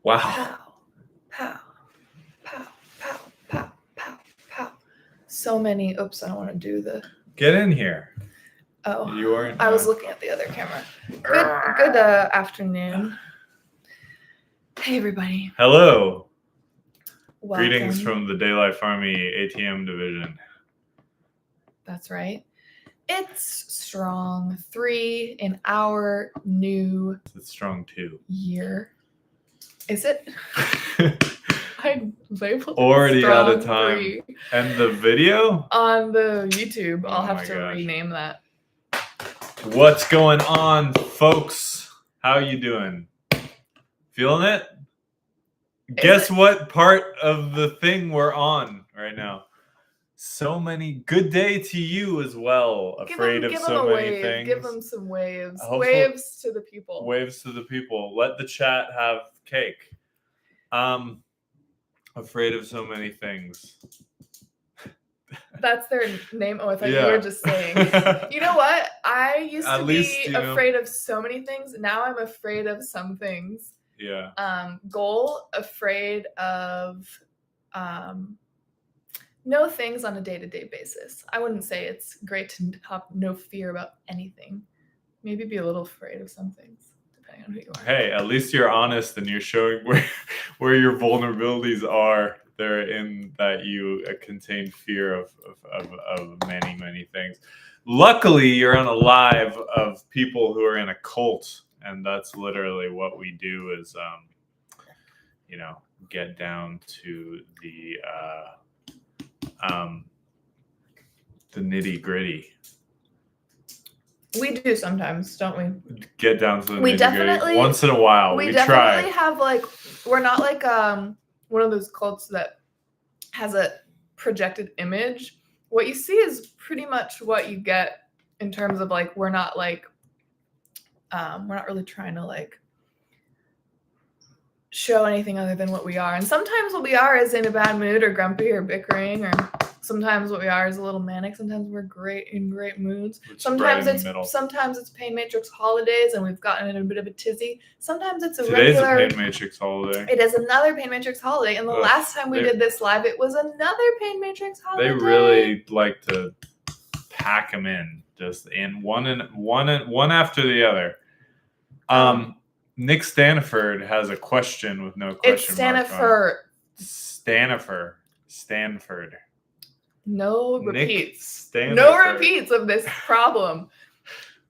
Wow. Pow, pow, pow, pow, pow, pow, pow. So many. Oops, I don't want to do the. Get in here. Oh, You weren't. I was looking at the other camera. Good afternoon. Hey, everybody. Hello. Welcome. Greetings from the Daylife Army ATM division. That's right. It's Strung 3 in our new It's Strung 2. year. Is it? I labeled it Already out of Strung time. 3. And the video? On the YouTube. Oh I'll have my to gosh. rename that. What's going on, folks? How you doing? Feeling it? Guess what part of the thing we're on right now? So many. Good day to you as well. Afraid of so many things. Give them some waves. Hopefully, waves to the people. Waves to the people. Let the chat have cake. Afraid of so many things. That's their name. Oh, I thought Yeah. you were just saying. You know what? I used At to least, be you know. afraid of so many things. Now I'm afraid of some things. Yeah. Afraid of no things on a day-to-day basis. I wouldn't say it's great to have no fear about anything. Maybe be a little afraid of some things, depending on who you are. Hey, at least you're honest and you're showing where your vulnerabilities are. They're in that you contain fear of many, many things. Luckily, you're on a live of people who are in a cult, and that's literally what we do is, get down to the nitty gritty. We do sometimes, don't we? Get down to the nitty gritty once in a while. We try. definitely have we're not like one of those cults that has a projected image. What you see is pretty much what you get in terms of we're not really trying to show anything other than what we are. And sometimes what we are is in a bad mood or grumpy or bickering, or sometimes what we are is a little manic. Sometimes we're in great moods. Sometimes it's Pain Matrix holidays and we've gotten in a bit of a tizzy. Sometimes it's Today's a Pain Matrix holiday. It is another Pain Matrix holiday. And the last time we did this live, it was another Pain Matrix holiday. They really like to pack them in, just in one after the other. Nick Stanford has a question with no question mark. Stanford. No repeats. No repeats of this problem.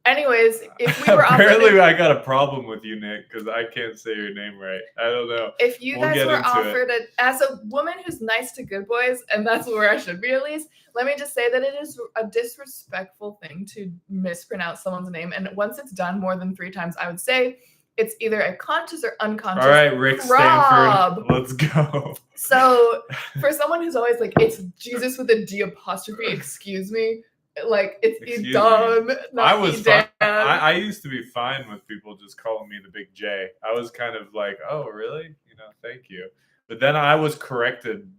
Anyways, if we were apparently I got a problem with you, Nick, because I can't say your name right. I don't know. If you guys were offered as a woman who's nice to good boys, and that's where I should be at least, let me just say that it is a disrespectful thing to mispronounce someone's name. And once it's done more than 3 times, I would say it's either a conscious or unconscious. All right, Rick Stanford, let's go. So for someone who's always like, it's Jesus with a D apostrophe, excuse me. It's dumb. I used to be fine with people just calling me the Big J. I was kind of like, oh, really? Thank you. But then I was corrected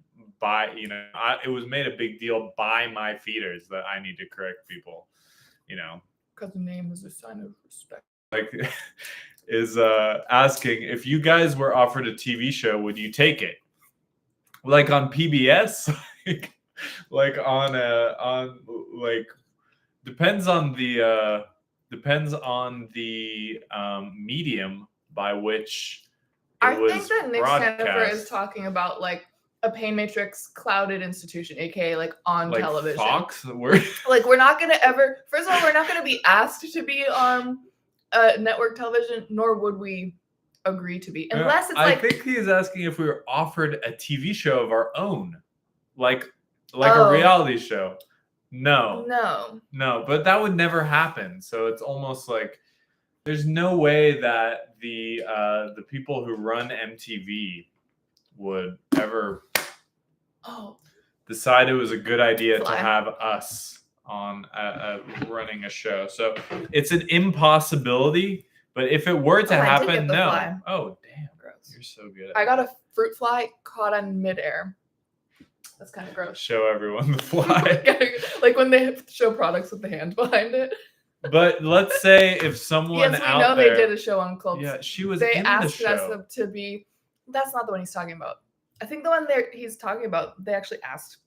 by, it was made a big deal by my feeders that I need to correct people, Because the name is a sign of respect. Is asking if you guys were offered a TV show, would you take it? Like on PBS? Depends on the medium by which I think that Nick Stanford is talking about a Pain Matrix clouded institution, aka on television. Fox? We're not gonna ever. First of all, we're not gonna be asked to be on network television, nor would we agree to be, unless it's I think he is asking if we were offered a TV show of our own, a reality show. No, but that would never happen. So it's almost like there's no way that the people who run MTV would ever decide it was a good idea to have us on running a show. So it's an impossibility. But if it were to happen, no. Fly. Oh, damn, gross! You're so good. I got a fruit fly caught on midair. That's kind of gross. Show everyone the fly. When they show products with the hand behind it. But let's say if someone out there... Yes, we know they did a show on cults. Yeah, she was They in asked the show. us to be That's not the one he's talking about. I think the one there he's talking about, they actually asked.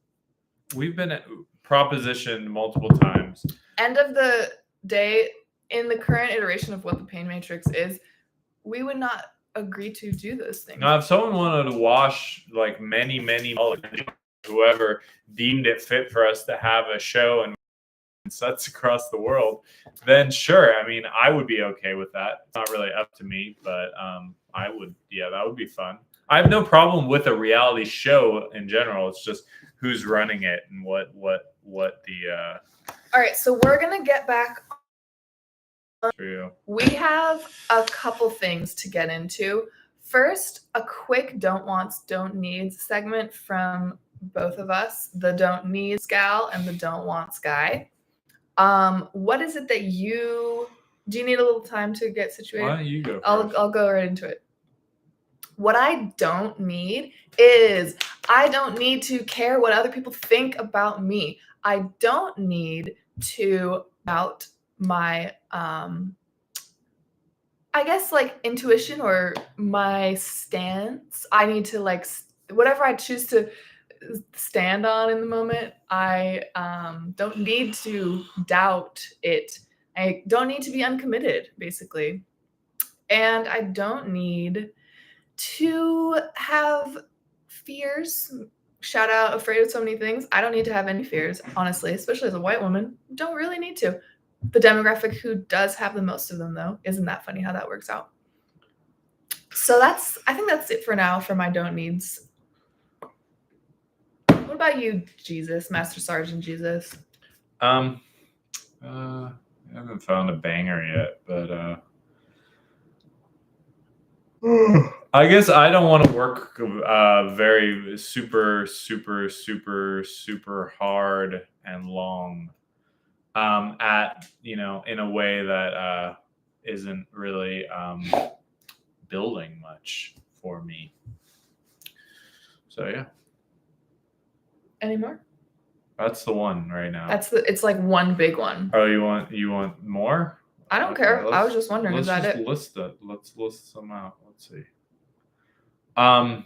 We've been propositioned multiple times. End of the day, in the current iteration of what the pain matrix is, we would not agree to do those things. Now, if someone wanted to wash like many whoever deemed it fit for us to have a show and sets across the world, then sure. I mean, I would be okay with that. It's not really up to me, but I would. Yeah, that would be fun. I have no problem with a reality show in general. It's just who's running it and what the. All right, so we're gonna get back. We have a couple things to get into. First, a quick don't wants, don't needs segment from both of us, the don't needs gal and the don't wants guy. What is it that do you need a little time to get situated? Why don't you go first? I'll go right into it. What I don't need is I don't need to care what other people think about me. I don't need to doubt my I guess like intuition or my stance. I need to like whatever I choose to stand on in the moment. I don't need to doubt it. I don't need to be uncommitted, basically. And I don't need to have fears. Shout out, afraid of so many things. I don't need to have any fears, honestly, especially as a white woman. Don't really need to. The demographic who does have the most of them, though. Isn't that funny how that works out? So I think that's it for now for my don't needs. What about you, Jesus, Master Sergeant Jesus? I haven't found a banger yet, but I guess I don't want to work very super hard and long at in a way that isn't really building much for me. So yeah. Any more? That's the one right now. It's like one big one. Oh, you want more? I don't care. I was just wondering, is that it? Let's list some out. Let's see. I'm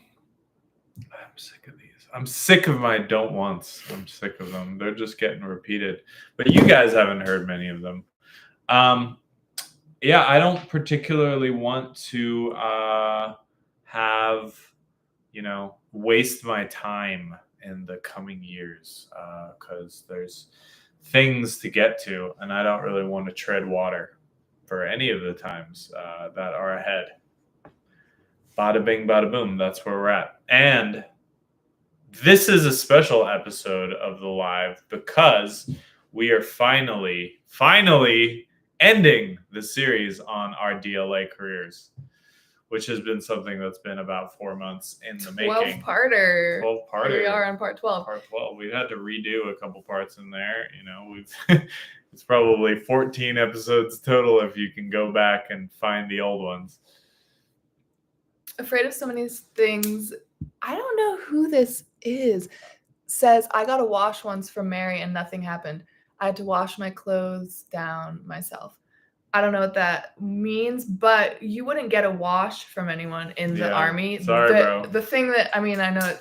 sick of these. I'm sick of my don't wants. I'm sick of them. They're just getting repeated. But you guys haven't heard many of them. Yeah, I don't particularly want to have, waste my time in the coming years because there's things to get to, and I don't really want to tread water for any of the times that are ahead. Bada bing, bada boom. That's where we're at. And this is a special episode of the live because we are finally ending the series on our DLA careers, which has been something that's been about 4 months in the making. 12-parter. Here we are on part 12. Part 12. We've had to redo a couple parts in there. It's probably 14 episodes total if you can go back and find the old ones. Afraid of so many things. I don't know who this is. Says, I got a wash once from Mary and nothing happened. I had to wash my clothes down myself. I don't know what that means, but you wouldn't get a wash from anyone in the army. Sorry, bro. The thing that, I know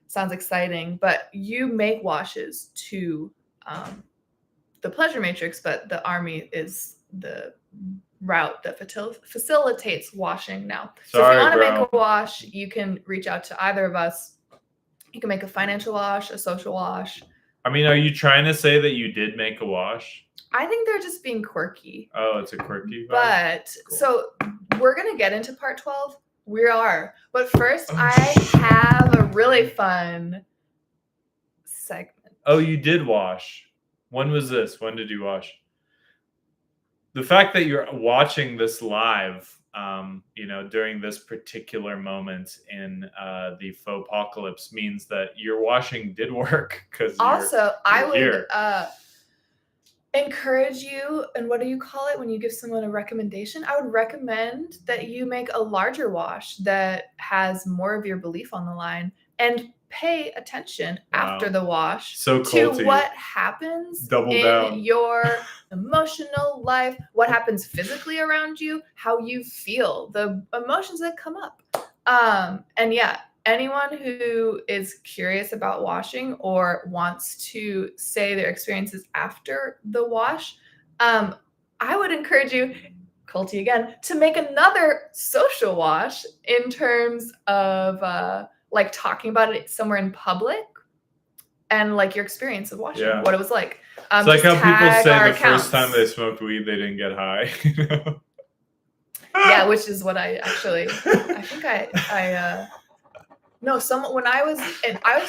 sounds exciting, but you make washes to the pleasure matrix, but the army is the route that facilitates washing now. So if you want to make a wash, you can reach out to either of us. You can make a financial wash, a social wash. Are you trying to say that you did make a wash? I think they're just being quirky. Oh, it's a quirky vibe? But cool. So we're going to get into part 12. We are. But first, I have a really fun segment. Oh, you did wash. When was this? When did you wash? The fact that you're watching this live, during this particular moment in the faux apocalypse means that your washing did work. Because I would encourage you, and what do you call it when you give someone a recommendation? I would recommend that you make a larger wash that has more of your belief on the line and pay attention after the wash to what happens in your emotional life, what happens physically around you, how you feel, the emotions that come up. And yeah, anyone who is curious about washing or wants to say their experiences after the wash, I would encourage you, Culty again, to make another social wash in terms of like talking about it somewhere in public and like your experience of washing, what it was like. It's like how people say the first time they smoked weed, they didn't get high. Yeah, which is what I actually, I think no, when I was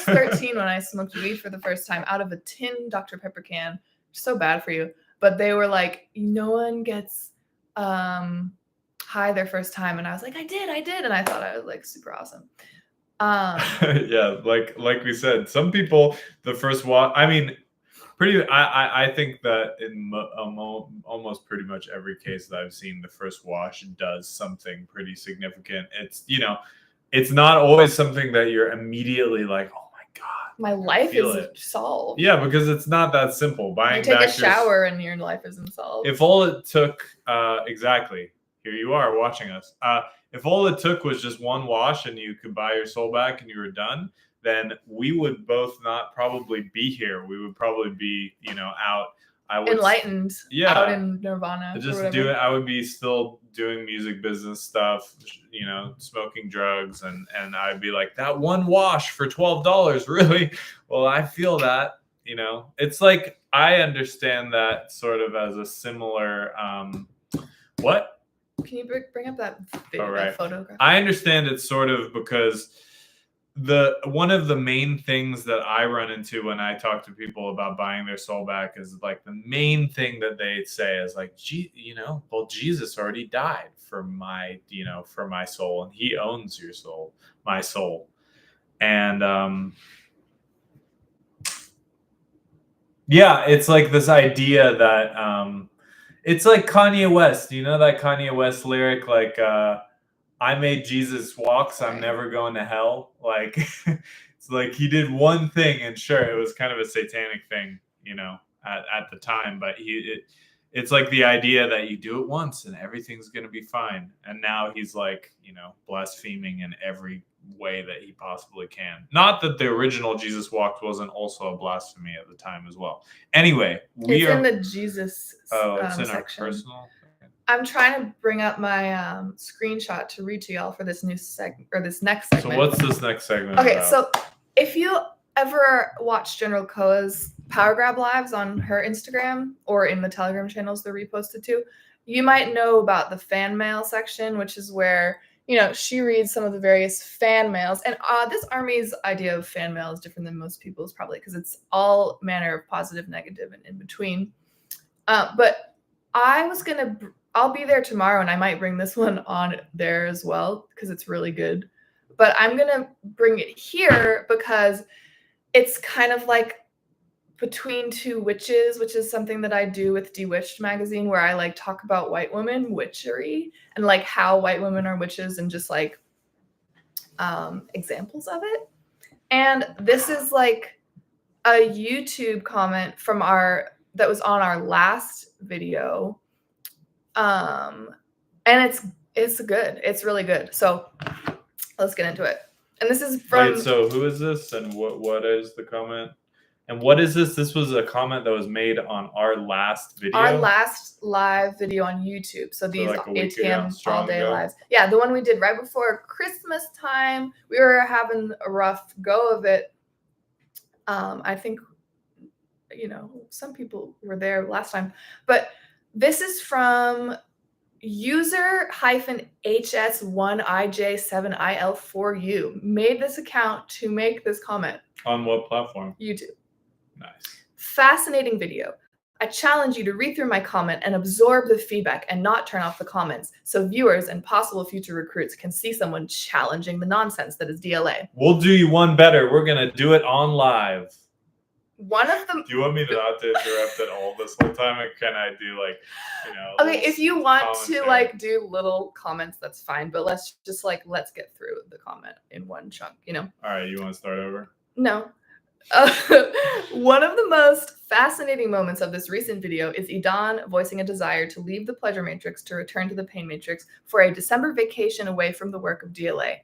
13 when I smoked weed for the first time out of a tin Dr. Pepper can. So bad for you. But they were like, no one gets high their first time. And I was like, I did. And I thought I was like super awesome. Yeah, like we said, some people, the first wash, I mean, I think that in almost pretty much every case that I've seen, the first wash does something pretty significant. It's, it's not always something that you're immediately like, oh my God, my life is solved. Yeah, because it's not that simple. You take a shower and your life isn't solved. If all it took, exactly, here you are watching us. If all it took was just one wash and you could buy your soul back and you were done, then we would both not probably be here. We would probably be, out. Enlightened. Yeah. Out in nirvana. Just do it. I would be still doing music business stuff, smoking drugs, and I'd be like, that one wash for $12, really? Well, I feel that, It's like, I understand that sort of as a similar what? Can you bring up that video, that photograph? I understand it sort of because one of the main things that I run into when I talk to people about buying their soul back is like the main thing that they say is like, well, Jesus already died for my soul, and he owns your soul, my soul. And yeah, it's like this idea that it's like Kanye West, that Kanye West lyric, like, I made Jesus walk, so I'm never going to hell. Like, it's like he did one thing, and sure, it was kind of a satanic thing, at the time. But it's like the idea that you do it once and everything's going to be fine. And now he's like, blaspheming in every way that he possibly can. Not that the original Jesus walk wasn't also a blasphemy at the time as well. Anyway, it's in the Jesus it's in section. Our personal. I'm trying to bring up my screenshot to read to y'all for this new segment or this next segment. So what's this next segment? Okay, about? So if you ever watch General Koa's Power Grab Lives on her Instagram or in the Telegram channels they're reposted to, you might know about the fan mail section, which is where she reads some of the various fan mails. And this army's idea of fan mail is different than most people's, probably because it's all manner of positive, negative, and in between. But I'll be there tomorrow, and I might bring this one on there as well because it's really good. But I'm going to bring it here because it's kind of like Between Two Witches, which is something that I do with Bewitched magazine, where I like talk about white women witchery and like how white women are witches and just like examples of it. And this is like a YouTube comment from that was on our last video. And it's good. It's really good. So let's get into it. And this is from. Wait, so who is this, and what is the comment? And what is this? This was a comment that was made on our last video. Our last live video on YouTube. So these like ATM Allday lives. Yeah, the one we did right before Christmas time. We were having a rough go of it. I think, some people were there last time. But this is from user-HS1IJ7IL4U. Made this account to make this comment. On what platform? YouTube. Nice. Fascinating video. I challenge you to read through my comment and absorb the feedback and not turn off the comments so viewers and possible future recruits can see someone challenging the nonsense that is DLA. We'll do you one better. We're going to do it on live. One of them. Do you want me to not to interrupt at all this whole time? Or can I do Okay, if you want to do little comments, that's fine. But let's get through the comment in one chunk, All right, you want to start over? No. One of the most fascinating moments of this recent video is Idan voicing a desire to leave the pleasure matrix to return to the pain matrix for a December vacation away from the work of DLA.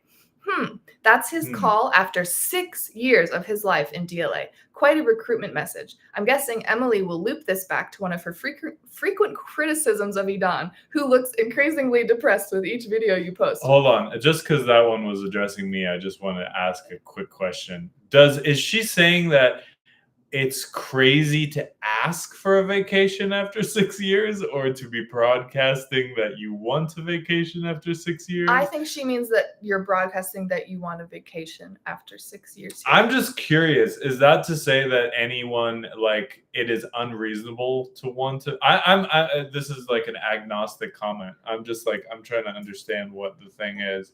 That's his call after 6 years of his life in DLA. Quite a recruitment message. I'm guessing Emily will loop this back to one of her frequent criticisms of Idan, who looks increasingly depressed with each video you post. Hold on. Just because that one was addressing me, I just want to ask a quick question. Is she saying that it's crazy to ask for a vacation after 6 years, or to be broadcasting that you want a vacation after 6 years? I think she means that you're broadcasting that you want a vacation after 6 years. I'm just curious. Is that to say that anyone, like, it is unreasonable to want to? This is like an agnostic comment. I'm just like, I'm trying to understand what the thing is.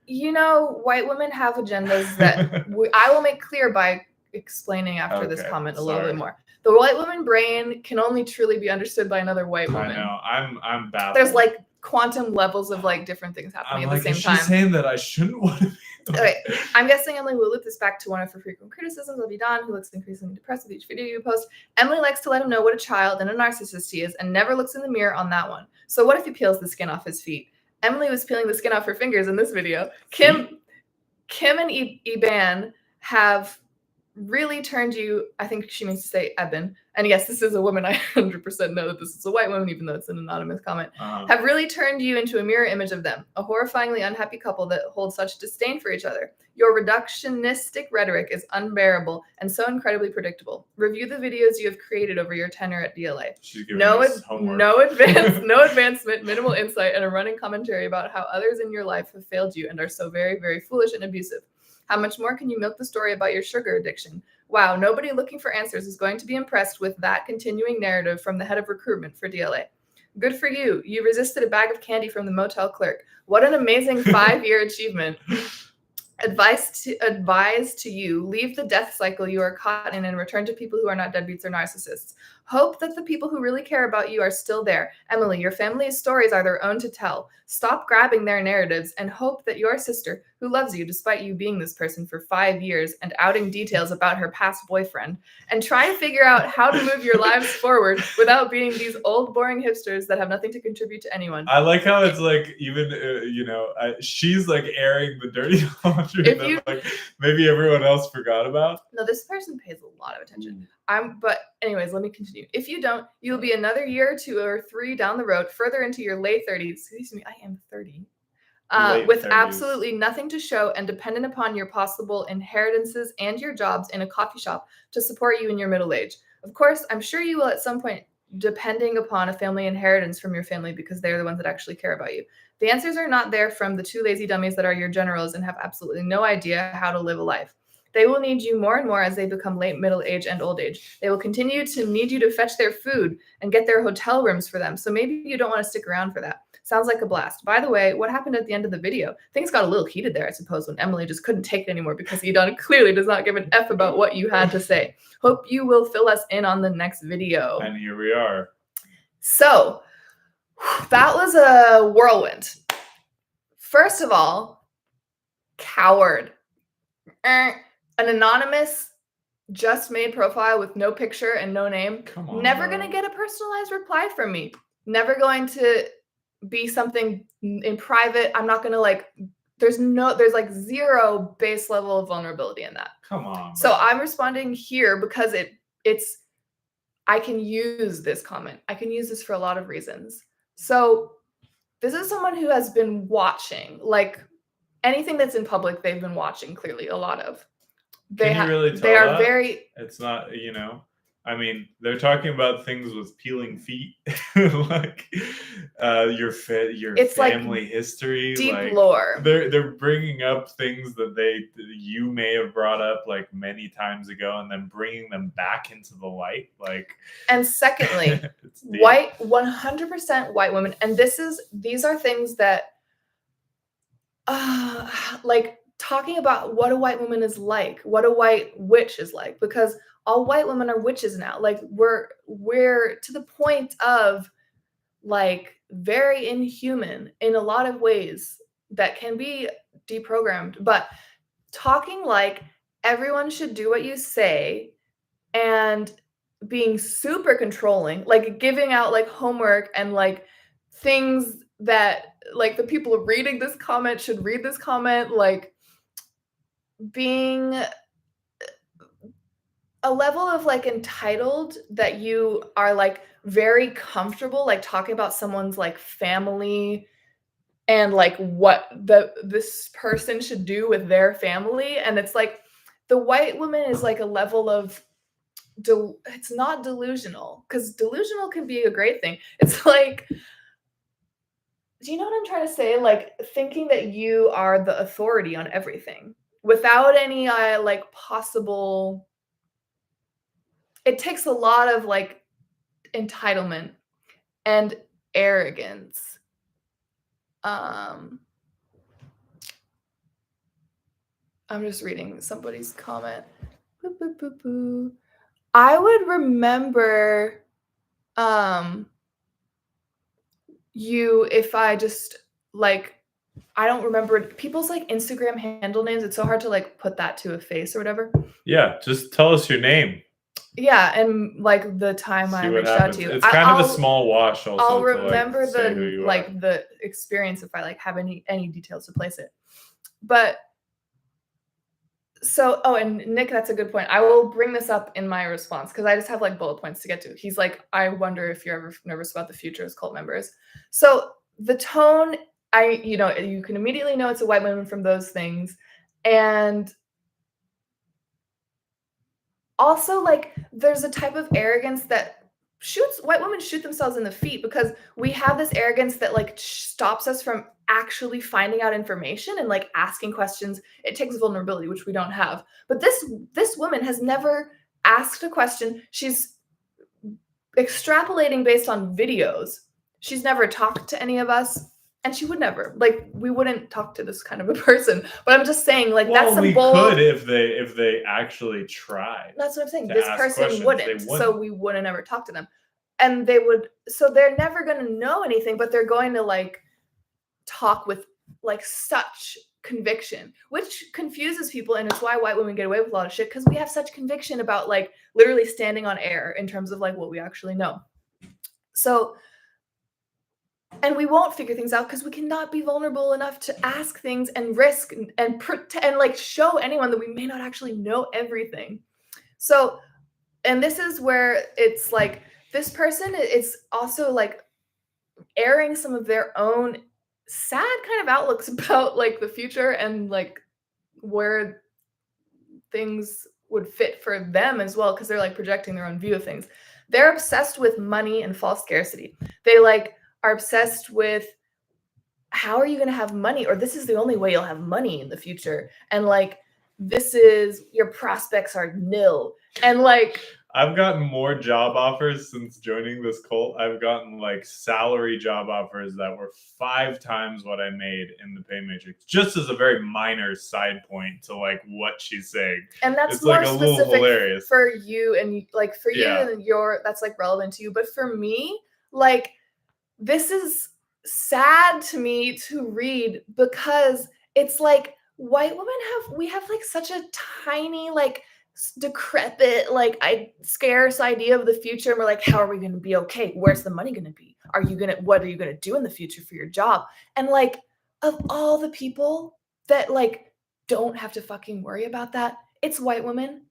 You know, white women have agendas that I will make clear by explaining after this comment a little bit more. The white woman brain can only truly be understood by another white woman. I know. I'm baffled. There's like quantum levels of like different things happening at the same time. She's saying that I shouldn't want to. Okay, I'm guessing Emily will loop this back to one of her frequent criticisms of Idan, who looks increasingly depressed with each video you post. Emily likes to let him know what a child and a narcissist he is, and never looks in the mirror on that one. So what if he peels the skin off his feet? Emily was peeling the skin off her fingers in this video. Kim and Iban have really turned you, I think she means to say Eben, and yes, this is a woman, I 100% know that this is a white woman, even though it's an anonymous comment, have really turned you into a mirror image of them, a horrifyingly unhappy couple that hold such disdain for each other. Your reductionistic rhetoric is unbearable and so incredibly predictable. Review the videos you have created over your tenure at DLA. No advancement, minimal insight, and a running commentary about how others in your life have failed you and are so very, very foolish and abusive. How much more can you milk the story about your sugar addiction? Wow, nobody looking for answers is going to be impressed with that continuing narrative from the head of recruitment for DLA. Good for you. You resisted a bag of candy from the motel clerk. What an amazing 5-year achievement. Advice to you, leave the death cycle you are caught in and return to people who are not deadbeats or narcissists. Hope that the people who really care about you are still there. Emily, your family's stories are their own to tell. Stop grabbing their narratives and hope that your sister, who loves you despite you being this person for 5 years and outing details about her past boyfriend, and try to figure out how to move your lives forward without being these old, boring hipsters that have nothing to contribute to anyone. I like how it's like, even, she's like airing the dirty laundry that like maybe everyone else forgot about. No, this person pays a lot of attention. But anyways, let me continue. If you don't, you'll be another year or 2 or 3 down the road, further into your late 30s. Excuse me, I am 30. With 30s. Absolutely nothing to show and dependent upon your possible inheritances and your jobs in a coffee shop to support you in your middle age. Of course, I'm sure you will at some point, depending upon a family inheritance from your family, because they're the ones that actually care about you. The answers are not there from the 2 lazy dummies that are your generals and have absolutely no idea how to live a life. They will need you more and more as they become late middle age and old age. They will continue to need you to fetch their food and get their hotel rooms for them. So maybe you don't want to stick around for that. Sounds like a blast. By the way, what happened at the end of the video? Things got a little heated there, I suppose, when Emily just couldn't take it anymore because Idan clearly does not give an F about what you had to say. Hope you will fill us in on the next video. And here we are. So that was a whirlwind. First of all, coward. An anonymous, just made profile with no picture and no name. Come on, never going to get a personalized reply from me. Never going to be something in private. I'm not going to there's like zero base level of vulnerability in that. Come on. Bro. So I'm responding here because I can use this comment. I can use this for a lot of reasons. So this is someone who has been watching, like anything that's in public, they've been watching clearly a lot of. Can you really tell they are that? very. It's not, I mean, they're talking about things with peeling feet, like your family history, deep like, lore. They're bringing up things that you may have brought up like many times ago, and then bringing them back into the light, like. And secondly, 100% white women, and these are things that, like. Talking about what a white woman is like, what a white witch is like, because all white women are witches now. Like we're to the point of like very inhuman in a lot of ways that can be deprogrammed. But talking like everyone should do what you say and being super controlling, like giving out like homework and like things that like the people reading this comment should read this comment, like being a level of like entitled that you are like very comfortable like talking about someone's like family and like what this person should do with their family, and it's like the white woman is like a level of it's not delusional, because delusional can be a great thing. It's like, do you know what I'm trying to say? Like thinking that you are the authority on everything without any like possible. It takes a lot of like entitlement and arrogance. I'm just reading somebody's comment. Boo, boo, boo, boo. I would remember you if I just like, I don't remember people's like Instagram handle names. It's so hard to like put that to a face or whatever. Yeah, just tell us your name. Yeah, and like the time I reached out to you. It's kind of a small wash also. I'll remember to, like, the like the experience if I like have any details to place it. But so, oh, and Nick, that's a good point. I will bring this up in my response because I just have like bullet points to get to. He's like, I wonder if you're ever nervous about the future as cult members. So the tone, you can immediately know it's a white woman from those things. And also like there's a type of arrogance that white women shoot themselves in the feet, because we have this arrogance that like stops us from actually finding out information and like asking questions. It takes vulnerability, which we don't have. But this woman has never asked a question. She's extrapolating based on videos. She's never talked to any of us. And she would never, like, we wouldn't talk to this kind of a person. But I'm just saying, like, that's some bold. Could if they actually tried. That's what I'm saying. This person wouldn't, so we wouldn't ever talk to them. And they would, so they're never going to know anything, but they're going to like talk with like such conviction, which confuses people. And it's why white women get away with a lot of shit, because we have such conviction about like literally standing on air in terms of like what we actually know. So, and we won't figure things out because we cannot be vulnerable enough to ask things and risk and pretend and like show anyone that we may not actually know everything. So, and this is where it's like this person is also like airing some of their own sad kind of outlooks about like the future and like where things would fit for them as well, because they're like projecting their own view of things. They're obsessed with money and false scarcity. They like are obsessed with how are you going to have money, or this is the only way you'll have money in the future, and like this is your prospects are nil, and like I've gotten more job offers since joining this cult. I've gotten like salary job offers that were 5 times what I made in the pay matrix, just as a very minor side point to like what she's saying. And that's more like specific for you, and like for you and that's like relevant to you. But for me, like this is sad to me to read, because it's like white women we have like such a tiny like decrepit like scarce idea of the future, and we're like, how are we going to be okay? Where's the money going to be? What are you going to do in the future for your job? And like of all the people that like don't have to fucking worry about that, it's white women.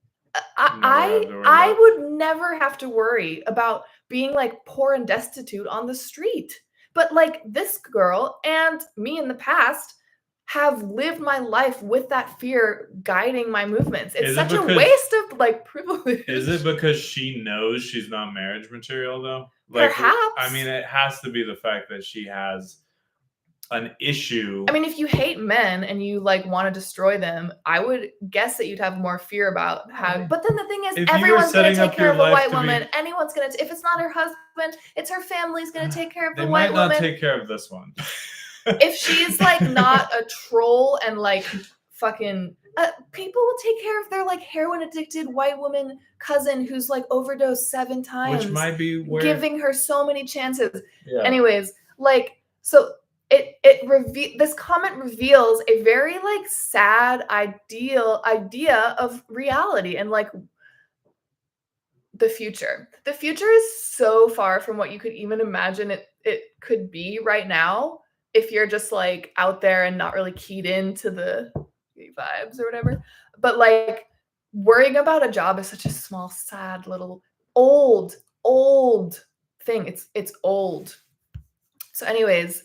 I would never have to worry about being like poor and destitute on the street. But like this girl and me in the past have lived my life with that fear guiding my movements. It's such a waste of like privilege. Is it because she knows she's not marriage material though? Like, perhaps. I mean, it has to be the fact that she has an issue. I mean, if you hate men and you like want to destroy them, I would guess that you'd have more fear about how. But then the thing is, everyone's going to take care of a white woman. Anyone's going to. If it's not her husband, it's her family's going to take care of the white woman. They might not take care of this one. If she's like not a troll and like fucking people will take care of their like heroin addicted white woman cousin who's like overdosed 7 times, which might be giving her so many chances. Yeah. Anyways, like so this comment reveals a very like sad idea of reality and like the future. The future is so far from what you could even imagine it could be right now. If you're just like out there and not really keyed into the vibes or whatever. But like worrying about a job is such a small, sad little old thing. It's old. So anyways,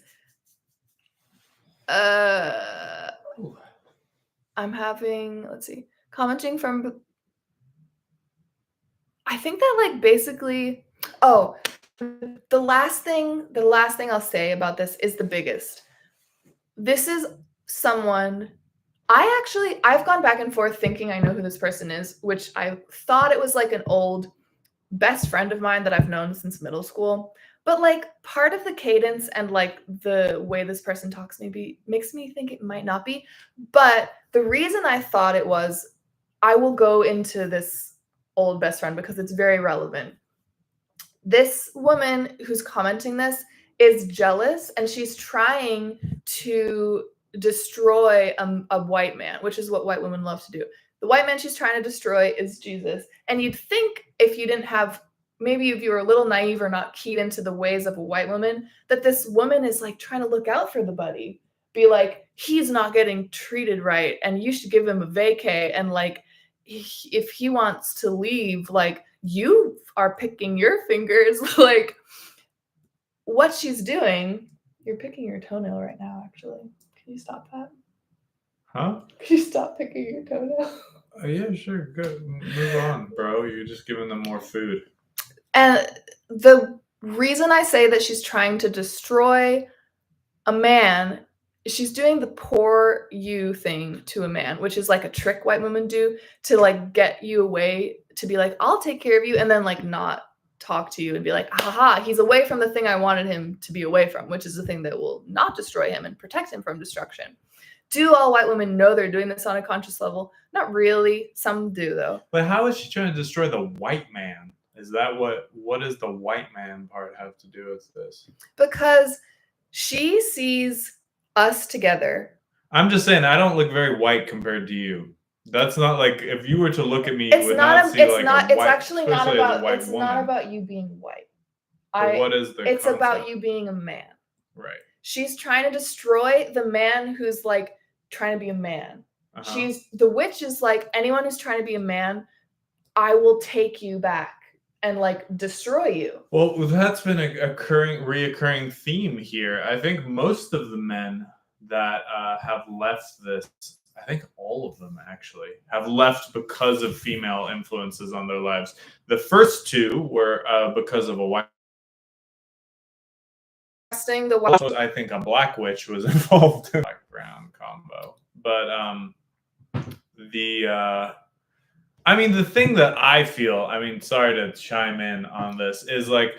I'm having, let's see, commenting from, I think that like basically, the last thing I'll say about this is the biggest. This is someone, I've gone back and forth thinking I know who this person is, which I thought it was like an old best friend of mine that I've known since middle school. But like part of the cadence and like the way this person talks maybe makes me think it might not be. But the reason I thought it was, I will go into this old best friend because it's very relevant. This woman who's commenting this is jealous and she's trying to destroy a white man, which is what white women love to do. The white man she's trying to destroy is Jesus. And you'd think if you didn't have, maybe if you were a little naive or not keyed into the ways of a white woman, that this woman is like trying to look out for the buddy. Be like, he's not getting treated right and you should give him a vacay. And like, if he wants to leave, like you are picking your fingers. Like what she's doing, you're picking your toenail right now, actually. Can you stop that? Huh? Can you stop picking your toenail? Yeah, sure. Good. Move on, bro. You're just giving them more food. And the reason I say that she's trying to destroy a man, she's doing the poor you thing to a man, which is like a trick white women do to like get you away, to be like, I'll take care of you, and then like not talk to you and be like, haha, he's away from the thing I wanted him to be away from, which is the thing that will not destroy him and protect him from destruction. Do all white women know they're doing this on a conscious level? Not really. Some do, though. But how is she trying to destroy the white man? Is that what does the white man part have to do with this? Because she sees us together. I'm just saying, I don't look very white compared to you. That's not like, if you were to look at me, you would not see like a white, it's actually not about, it's not about you being white. What is the It's concept? about you being a man. Right. She's trying to destroy the man who's like trying to be a man. Uh-huh. The witch is like, anyone who's trying to be a man, I will take you back and like destroy you. Well, that's been a reoccurring theme here. I think most of the men that have left this, I think all of them actually, have left because of female influences on their lives. The first two were because of a white. I think a black witch was involved in black brown combo. But I mean, the thing that I feel, I mean, sorry to chime in on this, is like,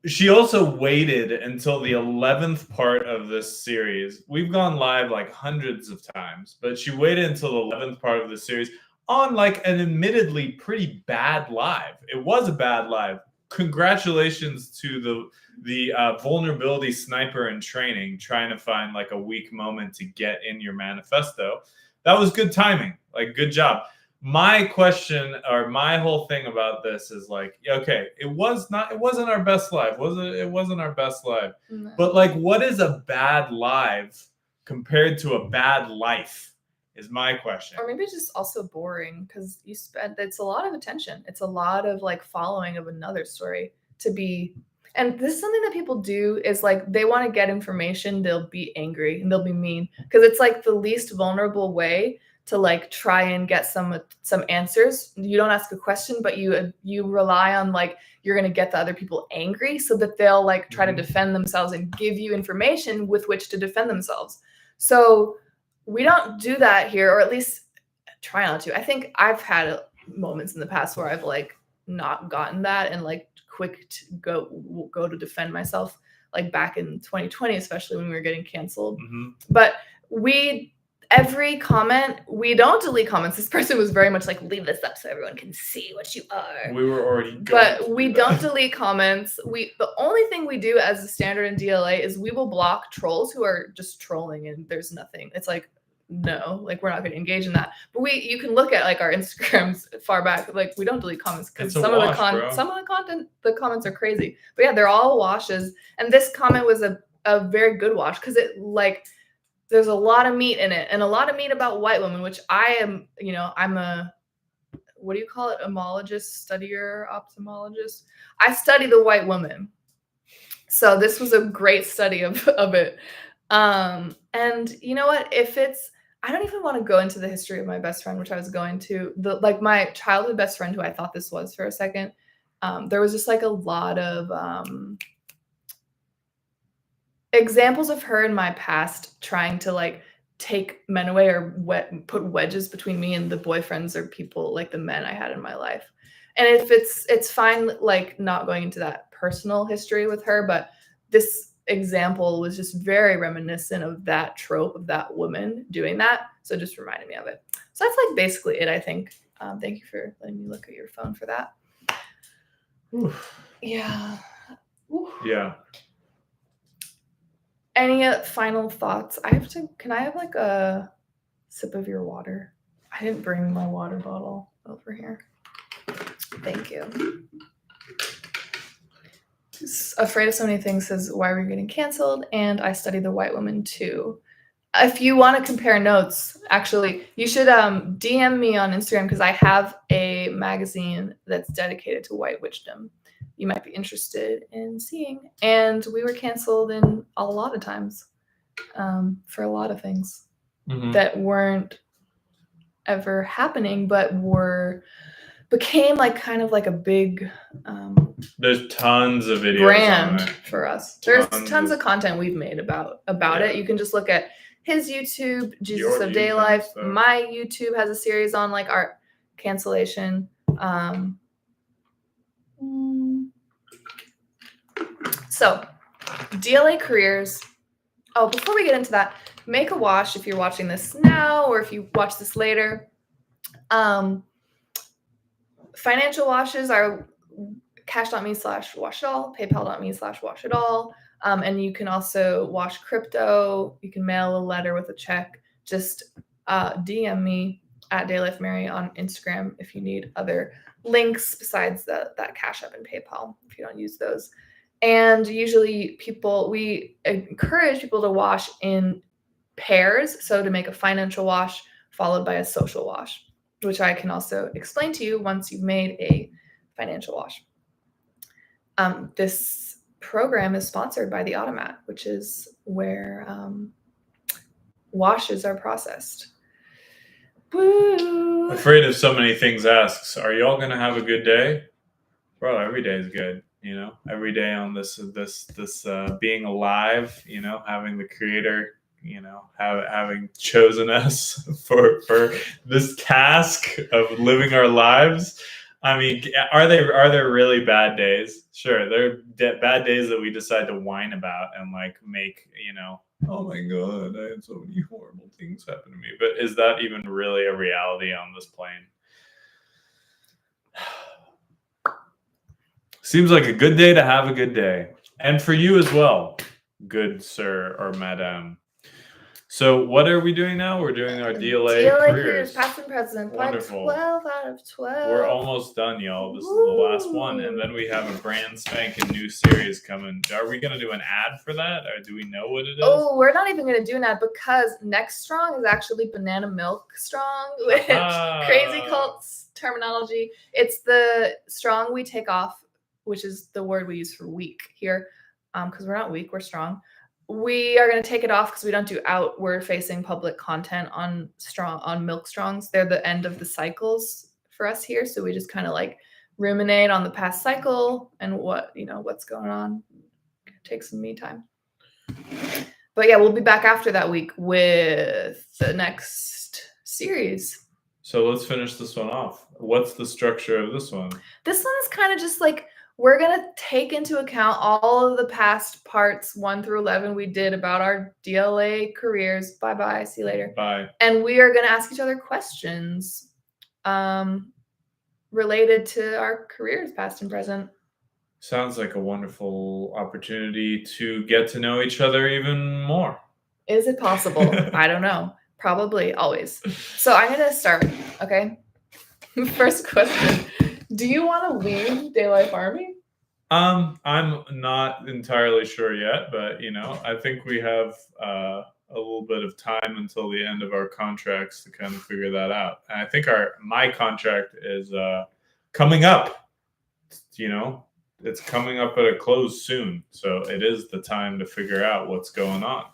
she also waited until the 11th part of this series. We've gone live like hundreds of times, but she waited until the 11th part of the series on like an admittedly pretty bad live. It was a bad live. Congratulations to the vulnerability sniper in training, trying to find like a weak moment to get in your manifesto. That was good timing. Like, good job. My question, or my whole thing about this is like, okay, it wasn't our best live, was it? It wasn't our best live. No. But like, what is a bad live compared to a bad life is my question. Or maybe it's just also boring because it's a lot of attention. It's a lot of like following of another story to be. And this is something that people do, is like, they want to get information, they'll be angry and they'll be mean because it's like the least vulnerable way to like try and get some answers. You don't ask a question, but you rely on like, you're going to get the other people angry so that they'll like try to defend themselves and give you information with which to defend themselves. So we don't do that here, or at least try not to. I think I've had moments in the past where I've like not gotten that and like quick to go to defend myself, like back in 2020, especially when we were getting canceled. But every comment, we don't delete comments. This person was very much like, leave this up so everyone can see what you are. We were already but we don't delete comments. The only thing we do as a standard in DLA is we will block trolls who are just trolling and there's nothing. It's like, no, like we're not going to engage in that. But you can look at like our Instagrams far back, like we don't delete comments because some of the content, the comments are crazy. But yeah, they're all washes. And this comment was a very good wash because it like there's a lot of meat in it, and a lot of meat about white women, which I am, I'm a, what do you call it? Homologist, studier, ophthalmologist. I study the white woman. So this was a great study of it. And you know what? I don't even want to go into the history of my best friend, which I was going to. My childhood best friend, who I thought this was for a second, there was just like a lot of examples of her in my past trying to like take men away or put wedges between me and the boyfriends or people, like the men I had in my life. And if it's fine, like not going into that personal history with her, but this example was just very reminiscent of that trope of that woman doing that. So it just reminded me of it. So that's like basically it, I think. Thank you for letting me look at your phone for that. Oof. Yeah. Oof. Yeah. Any final thoughts? Can I have like a sip of your water? I didn't bring my water bottle over here. Thank you. Afraid of So Many Things says, why are we getting canceled? And I study the white woman too. If you want to compare notes, actually, you should DM me on Instagram because I have a magazine that's dedicated to white witchdom. You might be interested in seeing. And we were canceled in a lot of times for a lot of things that weren't ever happening, but became like kind of like a big there's tons of videos brand on it. For us. There's tons of content we've made about it. You can just look at his YouTube, Jesus of Day Life. My YouTube has a series on like art cancellation. So DLA careers. Oh, before we get into that, make a wash if you're watching this now or if you watch this later. Financial washes are cash.me/washitall, paypal.me/washitall. And you can also wash crypto. You can mail a letter with a check. Just DM me at DayLifeMary on Instagram if you need other links besides that Cash App and PayPal if you don't use those. And usually we encourage people to wash in pairs. So to make a financial wash followed by a social wash, which I can also explain to you once you've made a financial wash. This program is sponsored by the Automat, which is where washes are processed. Woo! Afraid of So Many Things asks, are y'all going to have a good day? Bro, every day is good. Every day on this being alive, having the creator, having chosen us for this task of living our lives. I mean, are there really bad days? Sure, there are bad days that we decide to whine about and like make, oh my God, I had so many horrible things happen to me. But is that even really a reality on this plane? Seems like a good day to have a good day. And for you as well, good sir or madam. So what are we doing now? We're doing our DLA careers. Past and present. Wonderful. 12 out of 12. We're almost done, y'all. This is the last one. And then we have a brand spanking new series coming. Are we going to do an ad for that? Or do we know what it is? Oh, we're not even going to do an ad because next Strung is actually banana milk Strung, which crazy cults terminology. It's the Strong we take off, which is the word we use for weak here. Because we're not weak, we're strong. We are going to take it off because we don't do outward facing public content on milk Strongs. They're the end of the cycles for us here. So we just kind of like ruminate on the past cycle and what's going on. Take some me time. But yeah, we'll be back after that week with the next series. So let's finish this one off. What's the structure of this one? This one is kind of just like, we're going to take into account all of the past parts 1 through 11 we did about our DLA careers. Bye-bye. See you later. Bye. And we are going to ask each other questions related to our careers, past and present. Sounds like a wonderful opportunity to get to know each other even more. Is it possible? I don't know. Probably, always. So I'm going to start, okay? First question. Do you want to leave Day Life Army? I'm not entirely sure yet, but I think we have little bit of time until the end of our contracts to kind of figure that out. And I think my contract is coming up. You know, it's coming up at a close soon, so it is the time to figure out what's going on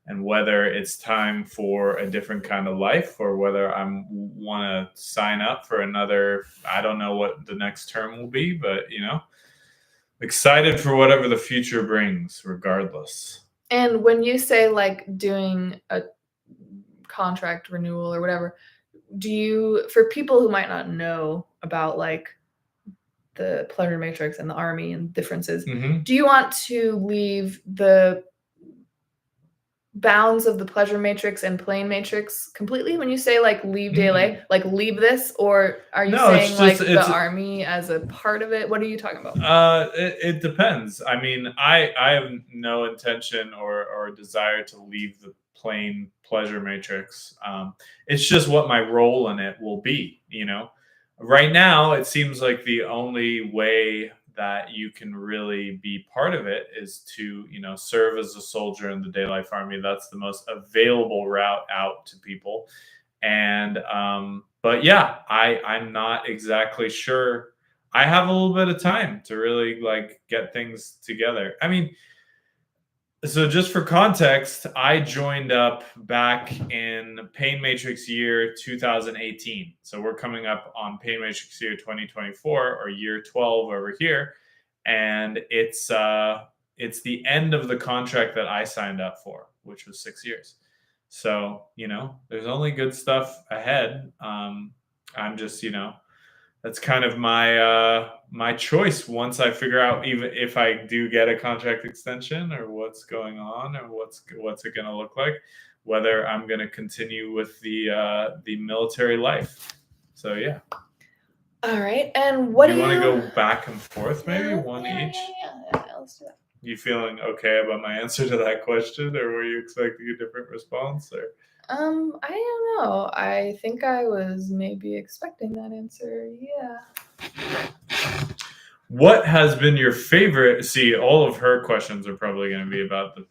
and whether it's time for a different kind of life or whether I want to sign up for another. I don't know what the next term will be, but you know, excited for whatever the future brings, regardless. And when you say like doing a contract renewal or whatever, do you, for people who might not know about like the pleasure matrix and the army and differences, do you want to leave the bounds of the pleasure matrix and plane matrix completely when you say like leave DLA, like leave this, or are you saying like the army as a part of it? What are you talking about? It depends. I mean, I have no intention or desire to leave the plain pleasure matrix. It's just what my role in it will be, you know. Right now it seems like the only way that you can really be part of it is to, you know, serve as a soldier in the Day Life Army. That's the most available route out to people. And but yeah, I'm not exactly sure. I have a little bit of time to really like get things together. I mean, so just for context, I joined up back in Pain Matrix year 2018. So we're coming up on Pain Matrix year 2024 or year 12 over here. And it's the end of the contract that I signed up for, which was 6 years. So, you know, there's only good stuff ahead. I'm just, you know, that's kind of my choice once I figure out even if I do get a contract extension or what's going on or what's it going to look like, whether I'm going to continue with the military life. So yeah. All right, and what do you want to go back and forth? Maybe one each. Yeah. Let's do that. You feeling okay about my answer to that question, or were you expecting a different response? Or I don't know. I think I was maybe expecting that answer. Yeah. What has been your favorite? See, all of her questions are probably going to be about the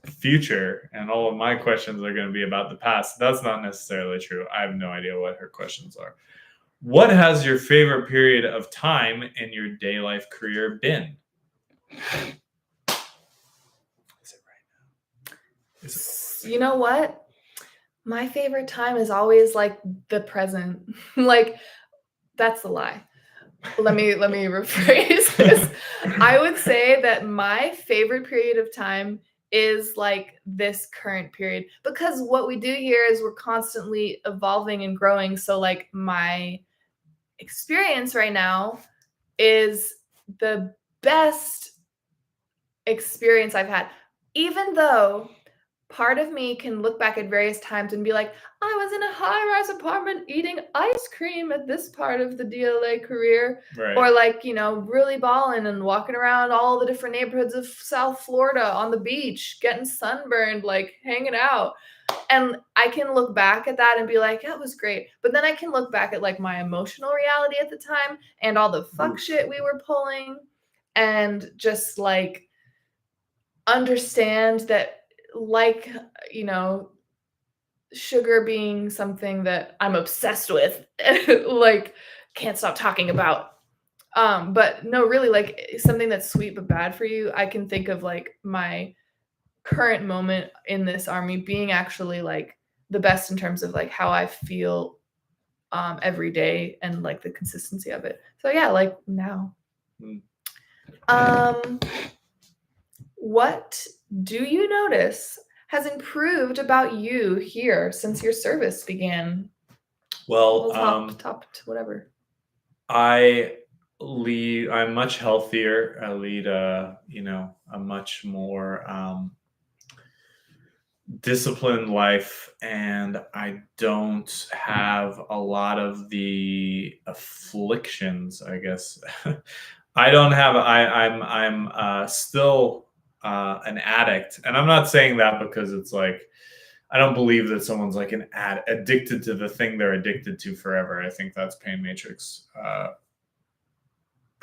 future, and all of my questions are going to be about the past. That's not necessarily true. I have no idea what her questions are. What has your favorite period of time in your day life career been? Is it right now? You know what? My favorite time is always like the present. Like, that's a lie. Let me rephrase this. I would say that my favorite period of time is like this current period, because what we do here is we're constantly evolving and growing. So like my experience right now is the best experience I've had, even though part of me can look back at various times and be like, I was in a high-rise apartment eating ice cream at this part of the DLA career. Right. Or like, you know, really balling and walking around all the different neighborhoods of South Florida on the beach, getting sunburned, like hanging out. And I can look back at that and be like, that was great. But then I can look back at like my emotional reality at the time and all the fuck shit we were pulling, and just like understand that, like, you know, sugar being something that I'm obsessed with, like can't stop talking about. But no, really, like something that's sweet but bad for you. I can think of like my current moment in this army being actually like the best in terms of like how I feel every day and like the consistency of it. So yeah, like now. What do you notice has improved about you here since your service began? Well, top to whatever. I'm much healthier. I lead a much more disciplined life, and I don't have a lot of the afflictions, I guess. I'm still an addict, and I'm not saying that because it's like I don't believe that someone's like addicted to the thing they're addicted to forever. I think that's Pain Matrix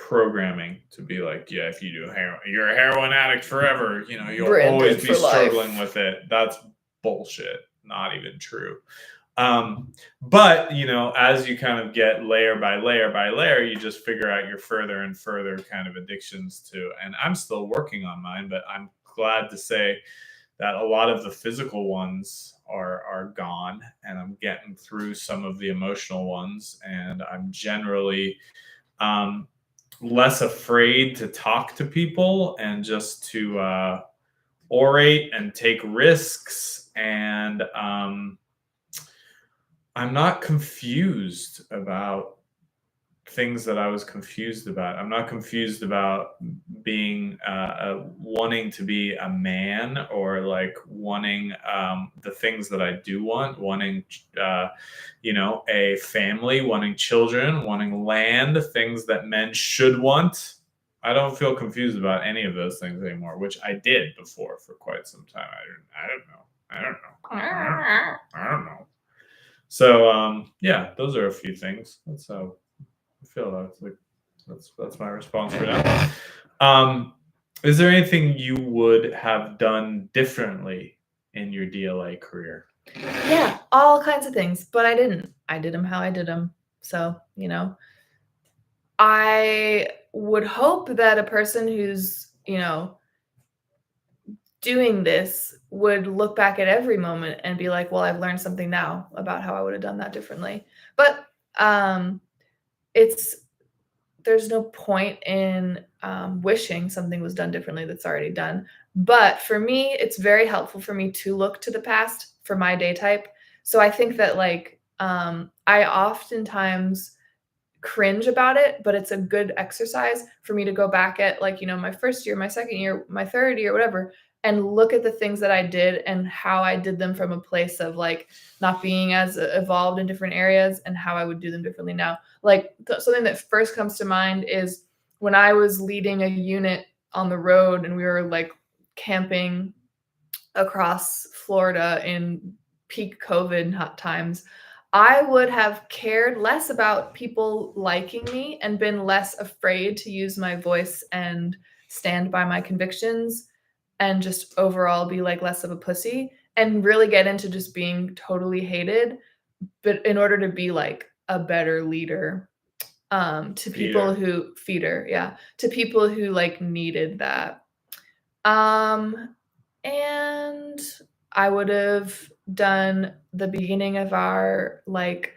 programming to be like, yeah, if you do heroin, you're a heroin addict forever. You know, you'll Branded always be for life. struggling with it. That's bullshit. Not even true. But you know, as you kind of get layer by layer, you just figure out your further and further kind of addictions to. And I'm still working on mine, but I'm glad to say that a lot of the physical ones are gone, and I'm getting through some of the emotional ones, and I'm generally less afraid to talk to people and just to orate and take risks. And I'm not confused about things that I was confused about. I'm not confused about being wanting to be a man, or like wanting the things that I do want, wanting you know, a family, wanting children, wanting land, things that men should want. I don't feel confused about any of those things anymore, which I did before for quite some time. I don't know. So yeah, those are a few things. That's how I feel. That's my response for now. Is there anything you would have done differently in your DLA career? Yeah, all kinds of things, but I didn't. I did them how I did them. So, you know, I would hope that a person who's, you know, doing this would look back at every moment and be like, well, I've learned something now about how I would have done that differently. But there's no point in wishing something was done differently that's already done. But for me, it's very helpful for me to look to the past for my day type. So I think that like I oftentimes cringe about it, but it's a good exercise for me to go back at, like, you know, my first year, my second year, my third year, whatever, and look at the things that I did and how I did them from a place of like not being as evolved in different areas, and how I would do them differently now. Like something that first comes to mind is when I was leading a unit on the road and we were like camping across Florida in peak COVID times. I would have cared less about people liking me and been less afraid to use my voice and stand by my convictions, and just overall be like less of a pussy and really get into just being totally hated, but in order to be like a better leader to people who to people who like needed that. And I would have done the beginning of our like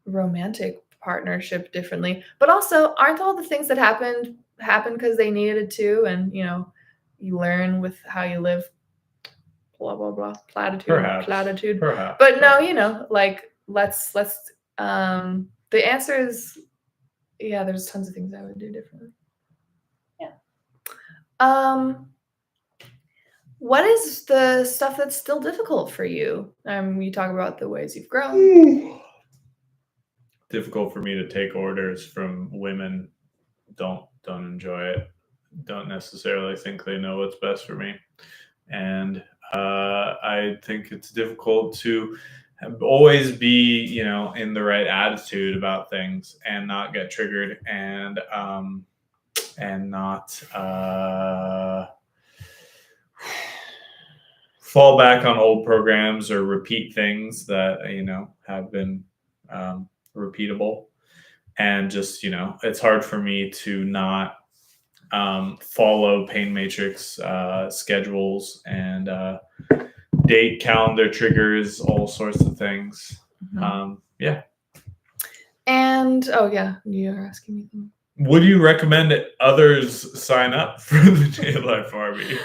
romantic partnership differently. But also, aren't all the things that happened because they needed to? And you know, you learn with how you live. Blah blah blah. Platitude. Perhaps. But no, you know, like let's the answer is yeah, there's tons of things I would do differently. Yeah. What is the stuff that's still difficult for you? You talk about the ways you've grown. Difficult for me to take orders from women. Don't enjoy it. Don't necessarily think they know what's best for me. And I think it's difficult to always be, you know, in the right attitude about things and not get triggered, and not fall back on old programs or repeat things that, you know, have been repeatable. And just, you know, it's hard for me to not follow pain matrix schedules and date calendar triggers, all sorts of things. Yeah. And oh yeah, you're asking me something. Would you recommend others sign up for the JLife Army?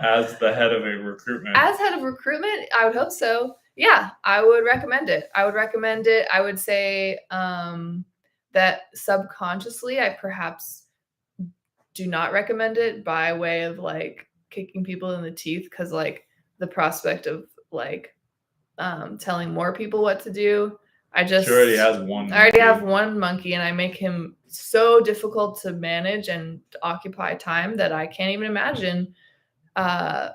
As the head of a recruitment. As head of recruitment, I would hope so. Yeah, I would recommend it. I would say that subconsciously, I perhaps do not recommend it by way of like kicking people in the teeth, because like the prospect of like telling more people what to do. She already has one monkey. I already have one monkey, and I make him so difficult to manage and occupy time that I can't even imagine like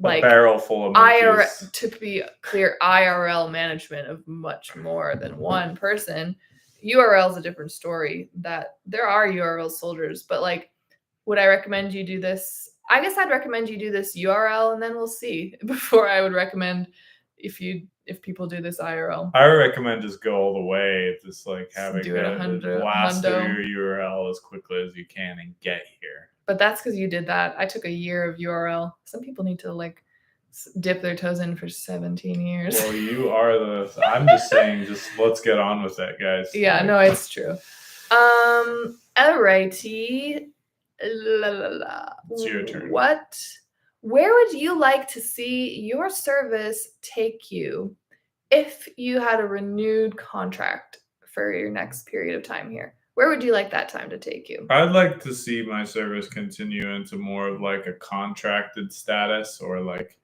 a barrel full of monkeys. To be clear, IRL management of much more than one person. URL is a different story. That there are URL soldiers, but like, would I recommend you do this? I guess I'd recommend you do this URL, and then we'll see. Before I would recommend if people do this IRL. I recommend just go all the way. Just like having do it a blast through your URL as quickly as you can and get here. But that's because you did that. I took a year of URL. Some people need to like dip their toes in for 17 years. Well, you are I'm just saying, just let's get on with that, guys. Yeah, no, it's true. Alrighty. It's your turn. Where would you like to see your service take you if you had a renewed contract for your next period of time here? Where would you like that time to take you? I'd like to see my service continue into more of like a contracted status, or like,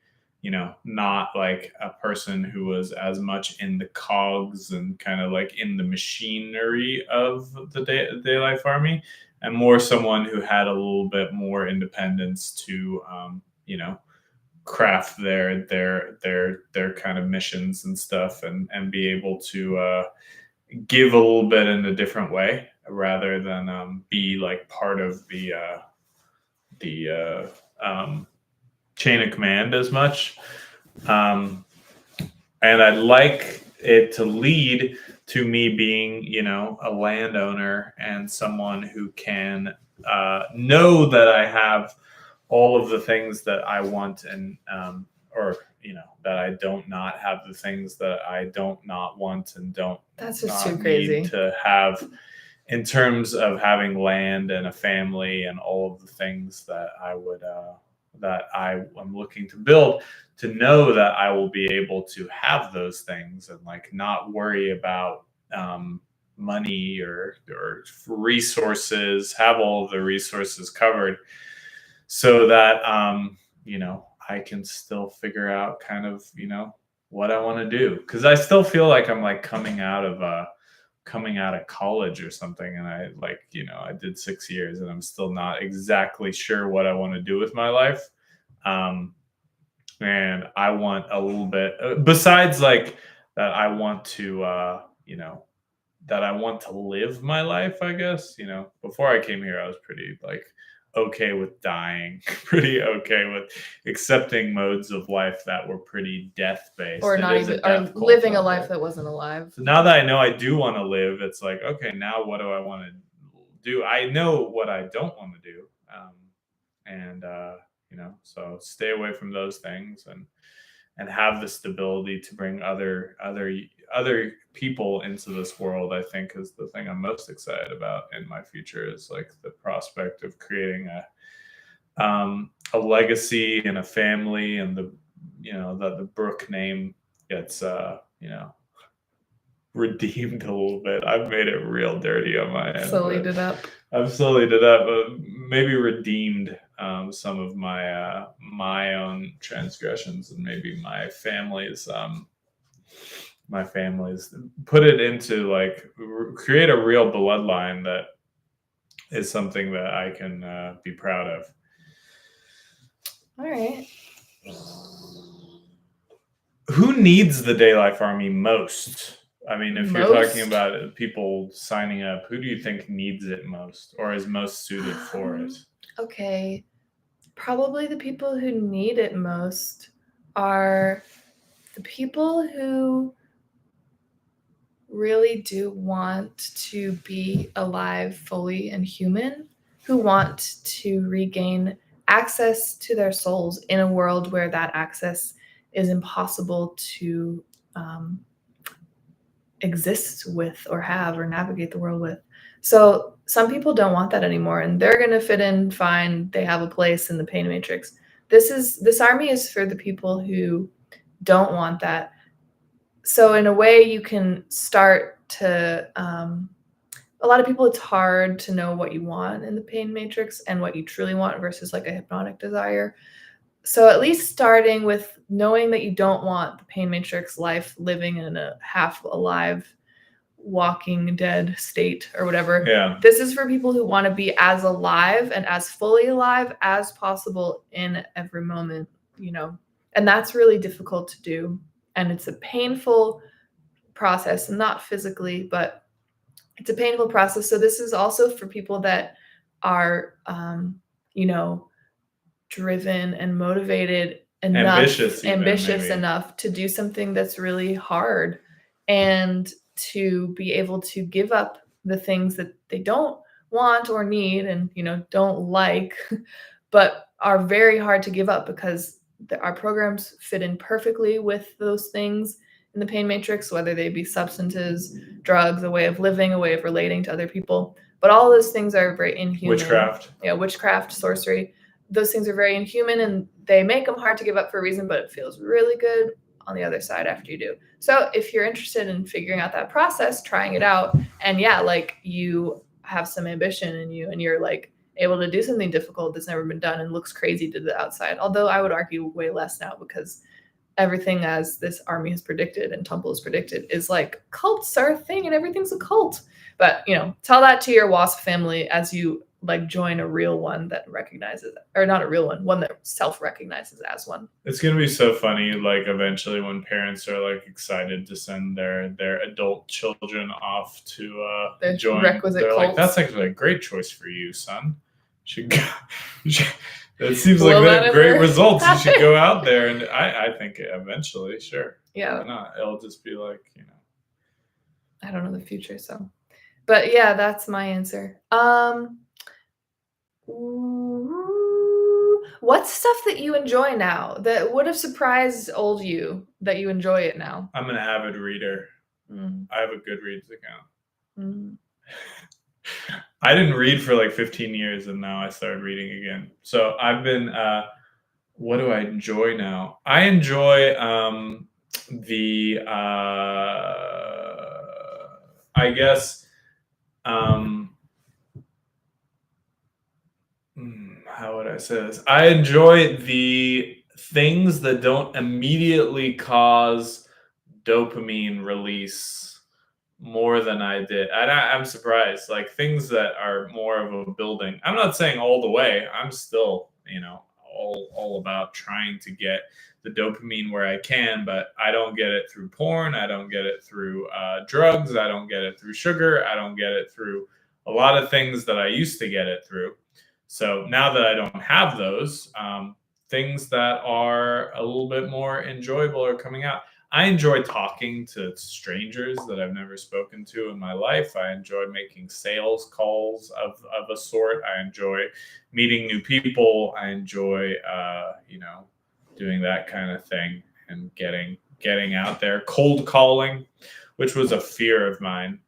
not like a person who was as much in the cogs and kind of like in the machinery of the day life army, and more someone who had a little bit more independence to, craft their kind of missions and stuff, and be able to give a little bit in a different way, rather than be like part of the chain of command as much. And I'd like it to lead to me being, a landowner and someone who can know that I have all of the things that I want, and or that I don't not have the things that I don't not want and don't. That's just too crazy need to have, in terms of having land and a family and all of the things that I would that I am looking to build, to know that I will be able to have those things and like not worry about money or resources, have all of the resources covered, so that I can still figure out kind of what I want to do, because I still feel like I'm like coming out of college or something, and I I did 6 years and I'm still not exactly sure what I want to do with my life. And I want a little bit besides like that. I want to that I want to live my life, I guess. Before I came here, I was pretty like okay with dying, pretty okay with accepting modes of life that were pretty death based, or not even, or living a life that wasn't alive. So now that I know I do want to live, it's like, okay, now what do I want to do? I know what I don't want to do, and so stay away from those things, and have the stability to bring other people into this world. I think is the thing I'm most excited about in my future, is like the prospect of creating a legacy and a family, and that the Brooke name gets redeemed a little bit. I've made it real dirty on my end. Sullied it up. I've sullied it up, but maybe redeemed some of my own transgressions, and maybe my family's put it into like create a real bloodline that is something that I can be proud of. All right. Who needs the Day Life Army most? I mean, if you're talking about people signing up, who do you think needs it most, or is most suited for it? Okay. Probably the people who need it most are the people who really do want to be alive fully and human, who want to regain access to their souls in a world where that access is impossible to exist with, or have, or navigate the world with. So some people don't want that anymore, and they're going to fit in fine. They have a place in the pain matrix. This army is for the people who don't want that. So in a way, you can start to a lot of people, it's hard to know what you want in the pain matrix and what you truly want versus like a hypnotic desire. So at least starting with knowing that you don't want the pain matrix life, living in a half alive, walking dead state or whatever. Yeah. This is for people who want to be as alive and as fully alive as possible in every moment, and that's really difficult to do. And it's a painful process, not physically, but it's a painful process. So this is also for people that are, driven and motivated enough, ambitious enough to do something that's really hard, and to be able to give up the things that they don't want or need and don't like, but are very hard to give up because our programs fit in perfectly with those things in the pain matrix, whether they be substances, drugs, a way of living, a way of relating to other people. But all those things are very inhuman. Witchcraft, sorcery. Those things are very inhuman, and they make them hard to give up for a reason, but it feels really good on the other side after you do. So if you're interested in figuring out that process, trying it out, and you have some ambition in you and you're like able to do something difficult that's never been done and looks crazy to the outside, although I would argue way less now, because everything, as this army has predicted and Tumble has predicted, is like cults are a thing and everything's a cult. But tell that to your WASP family as you like join a real one that recognizes, or not a real one that self-recognizes as one. It's gonna be so funny, like eventually when parents are like excited to send their adult children off to join, requisite they're cults. like, that's actually a great choice for you, son. Should go. It seems like that great results. You should go out there, and I think eventually, sure. Yeah. Why not? It'll just be like, I don't know the future, so. But yeah, that's my answer. What's stuff that you enjoy now that would have surprised old you that you enjoy it now? I'm an avid reader. I have a Goodreads account. I didn't read for like 15 years, and now I started reading again. So I've been, what do I enjoy now? I enjoy I guess, how would I say this? I enjoy the things that don't immediately cause dopamine release more than I did. I'm surprised. Like things that are more of a building. I'm not saying all the way. I'm still, all about trying to get the dopamine where I can, but I don't get it through porn. I don't get it through drugs. I don't get it through sugar. I don't get it through a lot of things that I used to get it through. So now that I don't have those, things that are a little bit more enjoyable are coming out. I enjoy talking to strangers that I've never spoken to in my life. I enjoy making sales calls of a sort. I enjoy meeting new people. I enjoy, doing that kind of thing and getting out there. Cold calling, which was a fear of mine.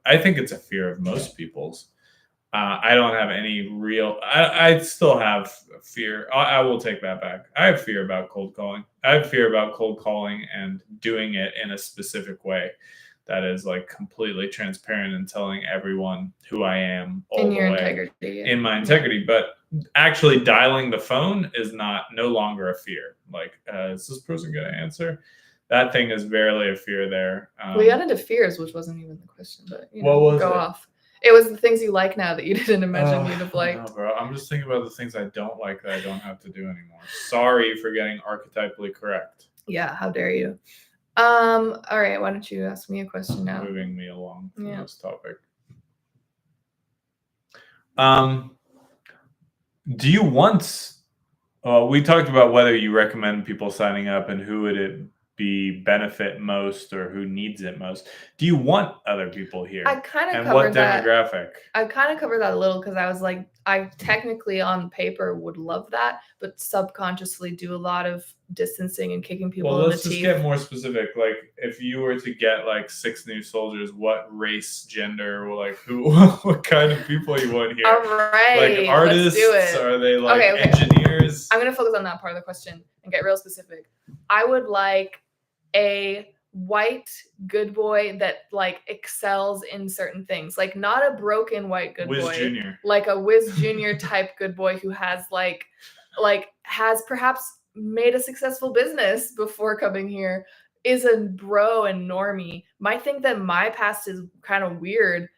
I think it's a fear of most people's. I don't have any real. I still have fear. I will take that back. I have fear about cold calling. I have fear about cold calling and doing it in a specific way that is like completely transparent and telling everyone who I am all in the your way integrity. in my integrity. But actually, dialing the phone is no longer a fear. Like, is this person going to answer? That thing is barely a fear there. We got into fears, which wasn't even the question, but what was go off. It was the things you like now that you didn't imagine you'd have liked. No, bro. I'm just thinking about the things I don't like that I don't have to do anymore. Sorry for getting archetypally correct. Yeah, how dare you? All right, why don't you ask me a question now? Moving me along from this topic. Do you want? We talked about whether you recommend people signing up and who would it be benefit most or who needs it most. Do you want other people here? I kind of covered what demographic? That. I kind of covered that a little because I was like, I technically on paper would love that, but subconsciously do a lot of distancing and kicking people in the teeth. Let's just get more specific. Like, if you were to get like 6 new soldiers, what race, gender, like who, what kind of people you want here? All right, like artists? Let's do it. Are they like engineers? I'm gonna focus on that part of the question and get real specific. I would like a white good boy that like excels in certain things, like not a broken white good Wiz boy, Jr. like a Wiz Jr. type good boy who has like has perhaps made a successful business before coming here, is a bro and normie. Might think that my past is kind of weird.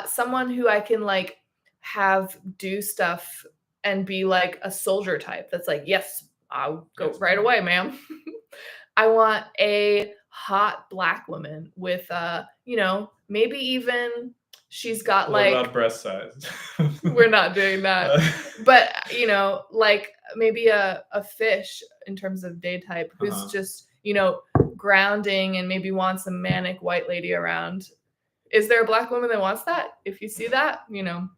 Someone who I can like have do stuff and be like a soldier type that's like, yes, I'll go right away, ma'am. I want a hot black woman with, maybe even she's got what about breast size? We're not doing that. But, you know, like maybe a fish in terms of day type who's just, you know, grounding and maybe wants a manic white lady around. Is there a Black woman that wants that? If you see that, you know,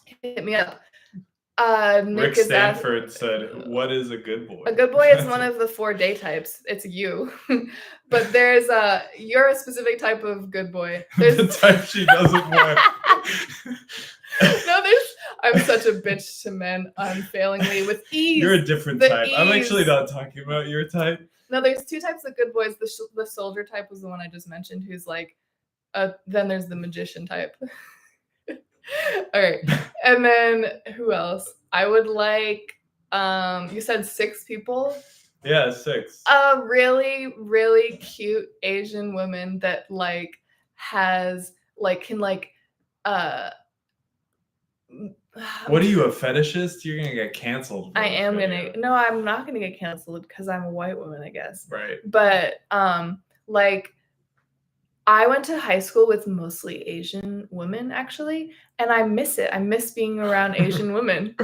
hit me up. Rick Stanford said, "What is a good boy?" A good boy is one of the 4 day types. It's you, but there's you're a specific type of good boy. There's the type she doesn't want. No, I'm such a bitch to men unfailingly with ease. You're a different type. I'm actually not talking about your type. No, there's 2 types of good boys. The soldier type was the one I just mentioned, who's like, then there's the magician type. All right. And then who else? I would like, you said 6 people? Yeah, 6. A really, really cute Asian woman that like has like can like what are you, a fetishist? You're gonna get canceled. I am gonna no, I'm not gonna get canceled because I'm a white woman, I guess. Right. But like I went to high school with mostly Asian women, actually, and I miss it. I miss being around Asian women.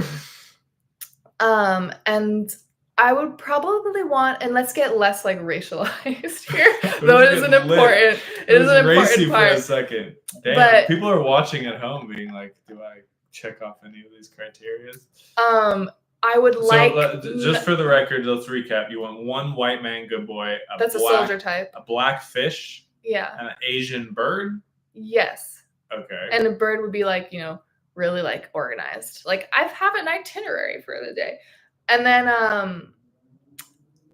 And I would probably want, and let's get less like racialized here, though it is an important, it is an important part. For a second. Damn, but people are watching at home being like, do I check off any of these criteria? I would like. Just for the record, let's recap. You want 1 white man, good boy. That's a soldier type. A black fish. Yeah. And an Asian bird? Yes. Okay. And a bird would be like, you know, really like organized. Like I have an itinerary for the day. And then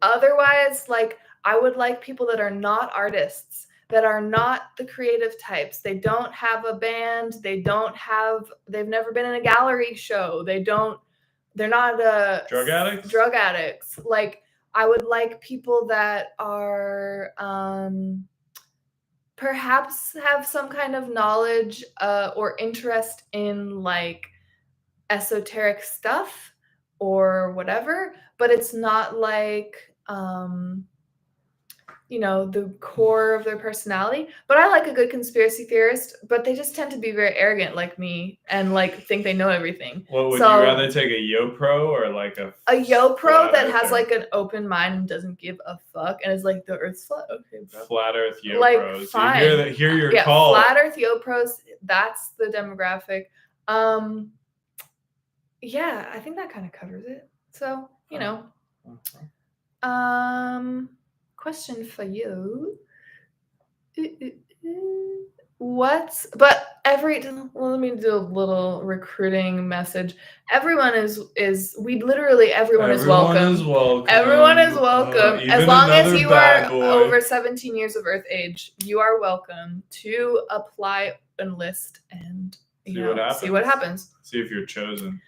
otherwise, like I would like people that are not artists, that are not the creative types. They don't have a band. They've never been in a gallery show. They're not drug addicts? Drug addicts. Like I would like people that are perhaps have some kind of knowledge or interest in like esoteric stuff or whatever, but it's not like you know, the core of their personality. But I like a good conspiracy theorist, but they just tend to be very arrogant like me and like think they know everything. Well, would you rather take a yo-pro or like a yo-pro that has like an open mind and doesn't give a fuck and is like, the earth's flat? Okay, bro. Flat earth yo-pros. Like, fine. Hear your call. Flat earth yo-pros, that's the demographic. Yeah, I think that kind of covers it. So, you know. Question for you. Let me do a little recruiting message. Everyone is welcome. Everyone is welcome. As long as you are over 17 years of Earth age, you are welcome to apply, enlist, and see what happens. See if you're chosen.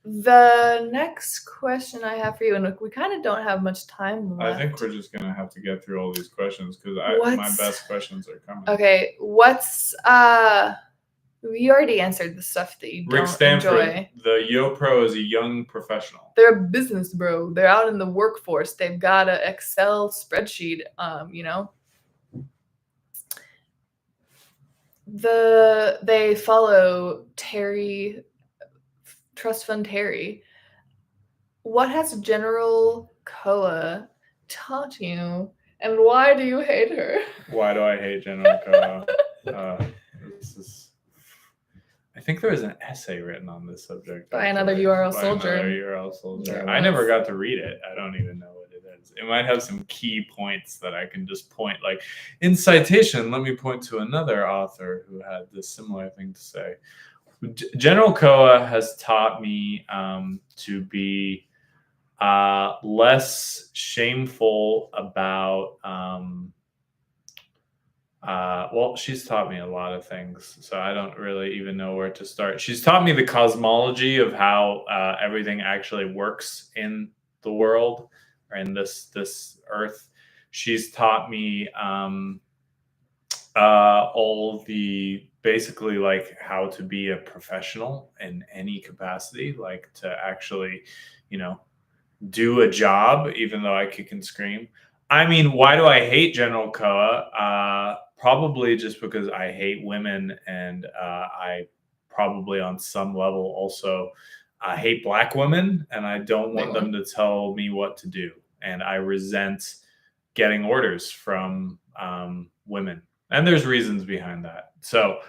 The next question I have for you, and we kind of don't have much time left. I think we're just gonna have to get through all these questions because my best questions are coming. Okay, you already answered the stuff that you don't Rick Stanford, enjoy. The Yo Pro is a young professional. They're a business bro. They're out in the workforce. They've got an Excel spreadsheet. You know. They follow Terry. Trust Fund Terry. What has General Koa taught you, and why do you hate her? Why do I hate General Koa? I think there was an essay written on this subject by another URL soldier. I never got to read it. I don't even know what it is. It might have some key points that I can just point. Like in citation, let me point to another author who had this similar thing to say. General Koa has taught me to be less shameful about she's taught me a lot of things, so I don't really even know where to start. She's taught me the cosmology of how everything actually works in the world or in this earth. She's taught me all the basically like how to be a professional in any capacity, like to actually, you know, do a job, even though I kick and scream. I mean, why do I hate General Koa? probably just because I hate women, and I probably on some level also I hate black women, and I don't want them to tell me what to do. And I resent getting orders from women. And there's reasons behind that. So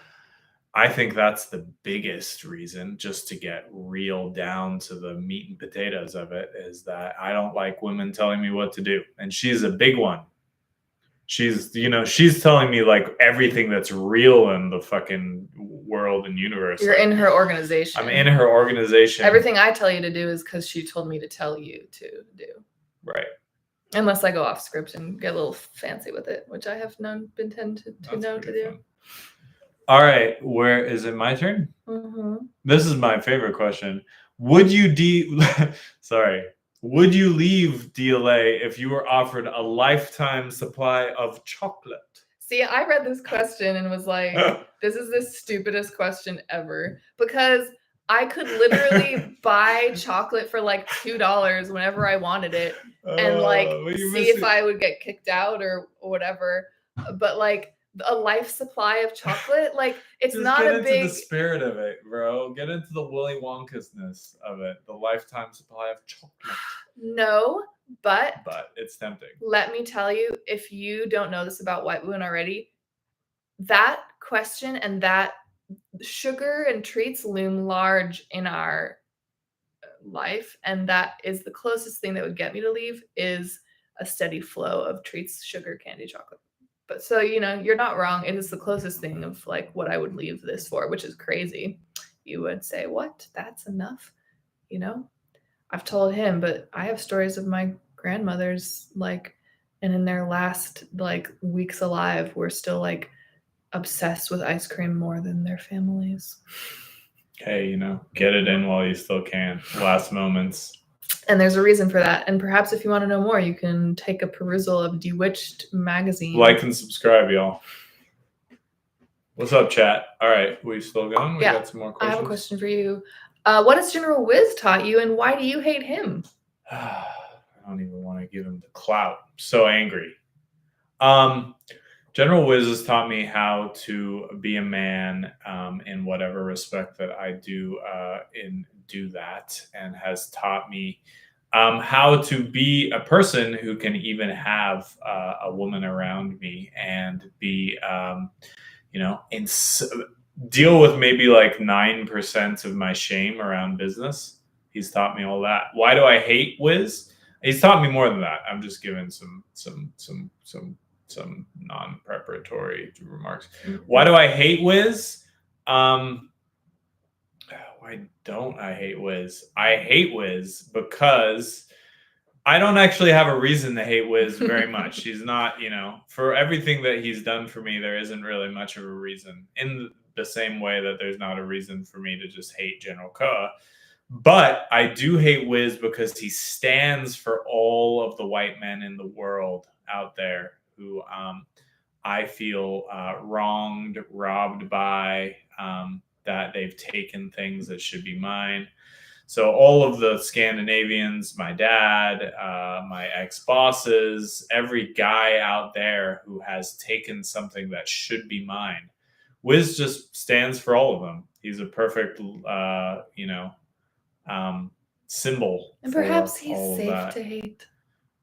I think that's the biggest reason, just to get real down to the meat and potatoes of it, is that I don't like women telling me what to do. And she's a big one. She's telling me like everything that's real in the fucking world and universe. You're in her organization. I'm in her organization. Everything I tell you to do is because she told me to tell you to do. Right. Unless I go off script and get a little fancy with it, which I have been tend to know to do. Fun. All right, where is it? My turn. Mm-hmm. This is my favorite question. Would you Would you leave DLA if you were offered a lifetime supply of chocolate? See, I read this question and was like, this is the stupidest question ever, because I could literally buy chocolate for like $2 whenever I wanted it, and like see if I would get kicked out or whatever. But like a life supply of chocolate, like it's just not a big. Get into the spirit of it, bro. Get into the Willy Wonka-ness of it. The lifetime supply of chocolate. No, but it's tempting. Let me tell you, if you don't know this about white women already, that question and that sugar and treats loom large in our life, and that is the closest thing that would get me to leave, is a steady flow of treats, sugar, candy, chocolate. But so, you're not wrong. It is the closest thing of like what I would leave this for, which is crazy. You would say, what? That's enough? I've told him, but I have stories of my grandmothers, like, and in their last like weeks alive, were still like obsessed with ice cream more than their families. Hey, get it in while you still can. Last moments. And there's a reason for that. And perhaps if you want to know more, you can take a perusal of Bewitched magazine. Like and subscribe, y'all. What's up, chat? All right, we still going? We got some more questions. I have a question for you. What has General Wiz taught you, and why do you hate him? I don't even want to give him the clout. I'm so angry. General Wiz has taught me how to be a man in whatever respect that I do do that, and has taught me how to be a person who can even have a woman around me and be, deal with maybe like 9% of my shame around business. He's taught me all that. Why do I hate Wiz? He's taught me more than that. I'm just giving some non-preparatory remarks. Why do I hate Wiz? Why don't I hate Wiz? I hate Wiz because I don't actually have a reason to hate Wiz very much. He's not, for everything that he's done for me, there isn't really much of a reason. In the same way that there's not a reason for me to just hate General Koa. But I do hate Wiz because he stands for all of the white men in the world out there who I feel wronged, robbed by, that they've taken things that should be mine. So all of the Scandinavians, my dad, my ex-bosses, every guy out there who has taken something that should be mine, Wiz just stands for all of them. He's a perfect, symbol. And perhaps he's safe to hate.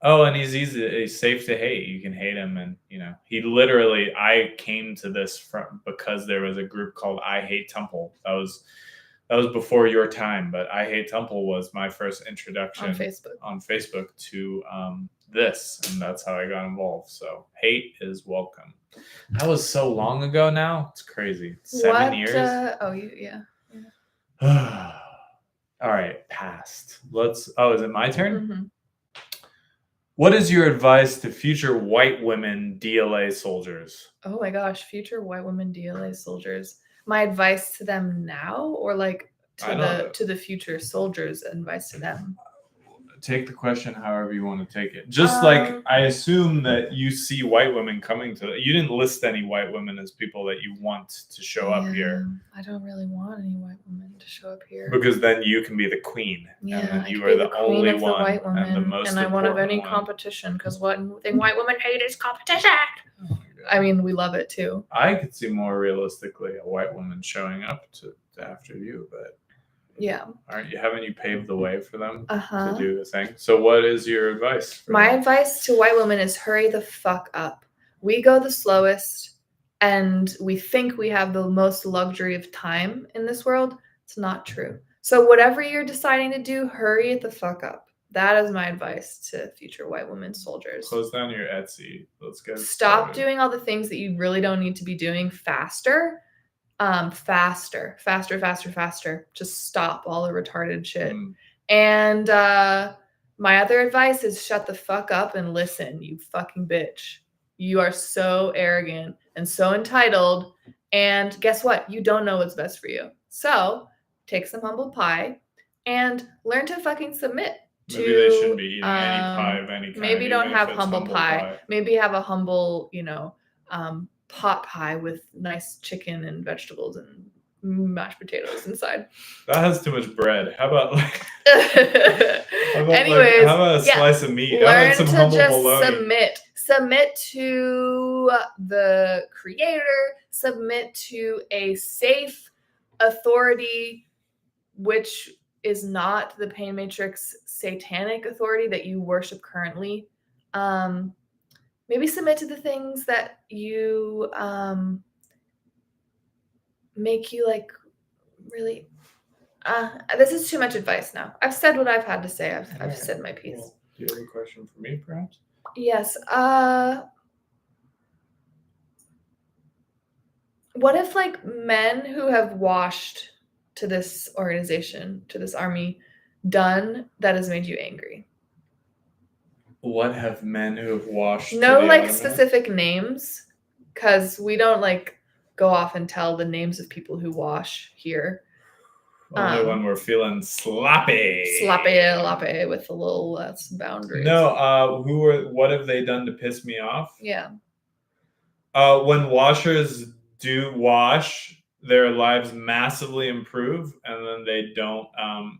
Oh, and he's safe to hate. You can hate him. And, he literally, I came to this because there was a group called I Hate Temple. That was before your time, but I Hate Temple was my first introduction on Facebook to this, and that's how I got involved. So hate is welcome. That was so long ago now. It's crazy. 7 years. Yeah. All right, Passt. Is it my turn? Mm-hmm. What is your advice to future white women DLA soldiers? Oh my gosh, future white women DLA soldiers. My advice to them now, or like to the future soldiers, advice to them? Take the question however you want to take it. Just like I assume that you see white women coming to you didn't list any white women as people that you want to show up here. I don't really want any white women to show up here. Because then you can be the queen. Yeah, and then you are the only one white woman, and the most and I won't have any competition, because one thing white women hate is competition. Oh my I mean, we love it too. I could see more realistically a white woman showing up to after you, but yeah, haven't you paved the way for them to do the thing? So what is your advice? My advice to white women is hurry the fuck up. We go the slowest, and we think we have the most luxury of time in this world. It's not true. So whatever you're deciding to do, hurry it the fuck up. That is my advice to future white women soldiers. Close down your Etsy. Let's get Stop doing all the things that you really don't need to be doing faster. Faster. Just stop all the retarded shit. And my other advice is shut the fuck up and listen, you fucking bitch. You are so arrogant and so entitled. And guess what? You don't know what's best for you. So take some humble pie and learn to fucking submit. Maybe they shouldn't be eating any pie of any kind. Maybe don't have humble pie. Maybe have a humble, pot pie with nice chicken and vegetables and mashed potatoes inside. That has too much bread. How about anyways, how about a slice of meat? Learn to just submit to the creator, submit to a safe authority, which is not the Pain Matrix satanic authority that you worship currently. Maybe submit to the things that you make you like really. This is too much advice now. I've said what I've had to say. I've said my piece. Well, do you have a question for me, perhaps? Yes. What if like men who have washed to this organization, to this army, done that has made you angry? What have men who have washed? No, like specific names, because we don't like go off and tell the names of people who wash here. Only when we're feeling sloppy with a little less boundaries. No, what have they done to piss me off? Yeah. When washers do wash, their lives massively improve, and then they don't.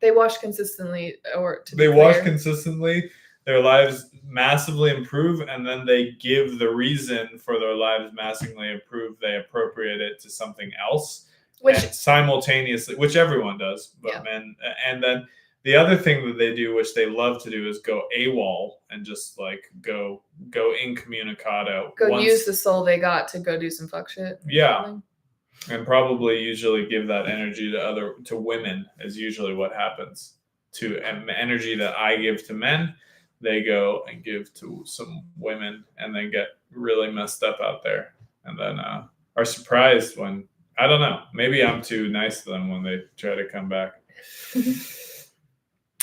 They wash consistently, wash consistently. Their lives massively improve, and then they give the reason for their lives massively improve. They appropriate it to something else, which simultaneously, which everyone does, but men. And then the other thing that they do, which they love to do, is go AWOL and just like go incommunicado. Use the soul they got to go do some fuck shit. Yeah. And probably usually give that energy to women is usually what happens. To energy that I give to men, they go and give to some women and then get really messed up out there. And then are surprised when, I don't know, maybe I'm too nice to them when they try to come back.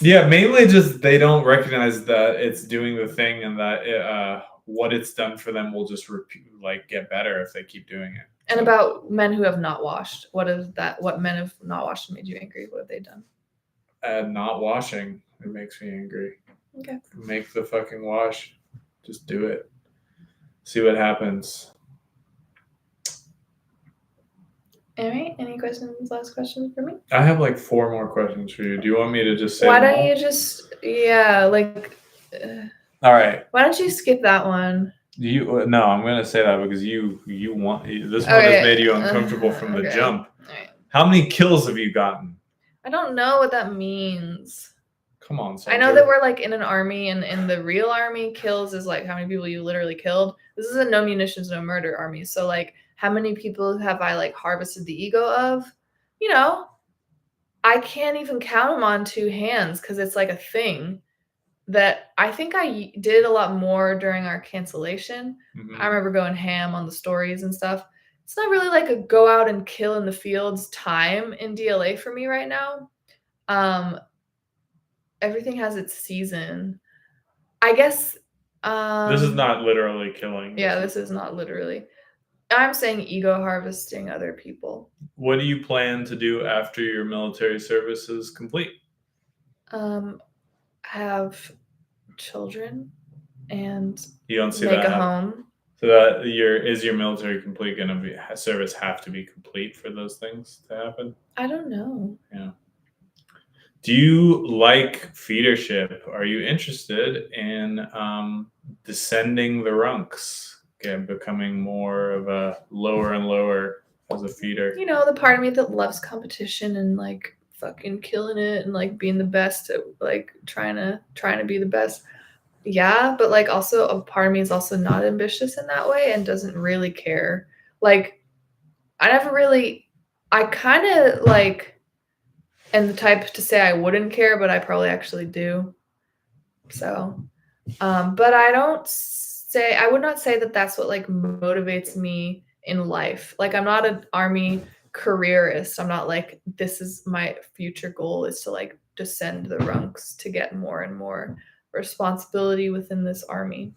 Yeah, mainly just they don't recognize that it's doing the thing and that what it's done for them will just get better if they keep doing it. And about men who have not washed, what men have not washed and made you angry? What have they done? Not washing, it makes me angry. Okay. Make the fucking wash. Just do it. See what happens. All right. Any questions? Last questions for me? I have like 4 more questions for you. Do you want me to just say? Why don't you just all right. Why don't you skip that one? No, I'm gonna say that because you want this one has made you uncomfortable from the jump. All right. How many kills have you gotten? I don't know what that means. Come on, soldier. I know that we're like in an army, and in the real army, kills is like how many people you literally killed. This is a no munitions, no murder army. So like, how many people have I like harvested the ego of? I can't even count them on 2 hands because it's like a thing that I think I did a lot more during our cancellation. Mm-hmm. I remember going ham on the stories and stuff. It's not really like a go out and kill in the fields time in DLA for me right now. Everything has its season. I guess. This is not literally killing. Yeah, this is not literally. I'm saying ego harvesting other people. What do you plan to do after your military service is complete? Have children and you don't see make that a home. So that is your military complete going to be service have to be complete for those things to happen? I don't know. Yeah. Do you like feedership? Are you interested in descending the runks? becoming more of a lower and lower as a feeder. You know, the part of me that loves competition and like fucking killing it and like being the best at like trying to be the best. Yeah, but like also a part of me is also not ambitious in that way and doesn't really care. Like I kind of like am the type to say I wouldn't care, but I probably actually do. So, but I would not say that that's what like motivates me in life. Like I'm not an army careerist. I'm not like, this is my future goal is to like descend the ranks to get more and more responsibility within this army.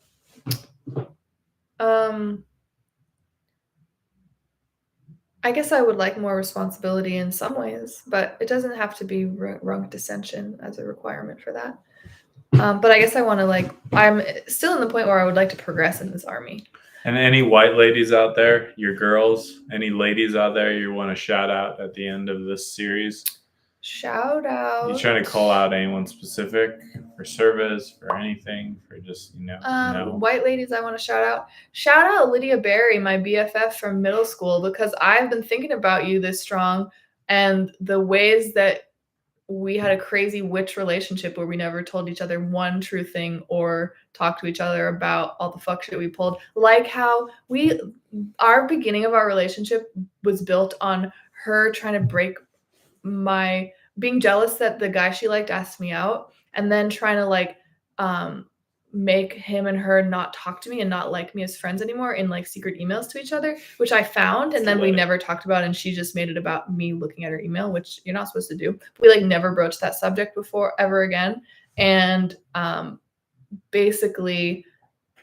I guess I would like more responsibility in some ways, but it doesn't have to be rank dissension as a requirement for that. But I guess I want to I'm still in the point where I would like to progress in this army. And any white ladies out there, your girls, any ladies out there you want to shout out at the end of this series? Shout out. You trying to call out anyone specific for service, for anything, for just, no? White ladies I want to shout out. Shout out Lydia Berry, my BFF from middle school, because I've been thinking about you this strong and the ways that we had a crazy witch relationship where we never told each other one true thing or talked to each other about all the fuck shit we pulled. Like how our beginning of our relationship was built on her trying to break my being jealous that the guy she liked asked me out and then trying to make him and her not talk to me and not like me as friends anymore in like secret emails to each other, which I found. And then we never talked about it, and she just made it about me looking at her email, which you're not supposed to do. We like never broached that subject before ever again. And basically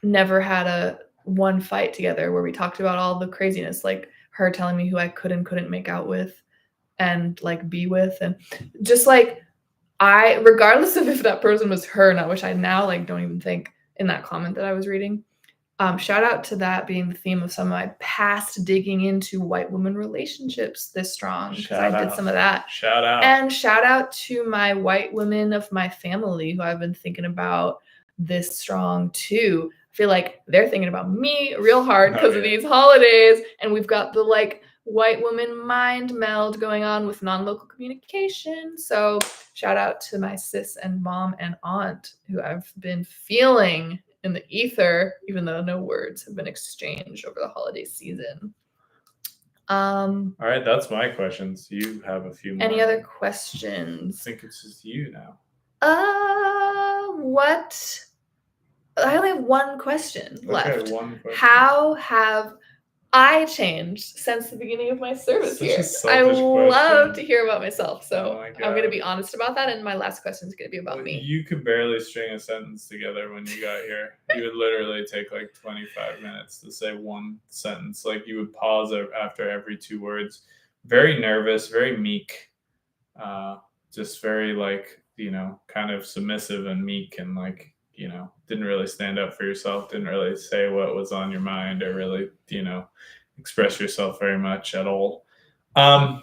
never had a one fight together where we talked about all the craziness, like her telling me who I could and couldn't make out with and like be with, and just like regardless of if that person was her or not, which I now like don't even think in that comment that I was reading. Shout out to that being the theme of some of my past digging into white woman relationships this strong, because I did some of that. Shout out. And shout out to my white women of my family who I've been thinking about this strong too. I feel like they're thinking about me real hard because of these holidays, and we've got the like white woman mind meld going on with non-local communication. So shout out to my sis and mom and aunt who I've been feeling in the ether, even though no words have been exchanged over the holiday season. All right, that's my questions. You have a few more. Any other questions? I think it's just you now. What? I only have one question left. One question. How have I changed since the beginning of my service here? I love to hear about myself, so I'm going to be honest about that, and my last question is going to be about me. You could barely string a sentence together when you got here. You would literally take like 25 minutes to say one sentence. Like you would pause after every 2 words. Very nervous, very meek, just very like, kind of submissive and meek, and like, didn't really stand up for yourself, didn't really say what was on your mind, or really, express yourself very much at all. And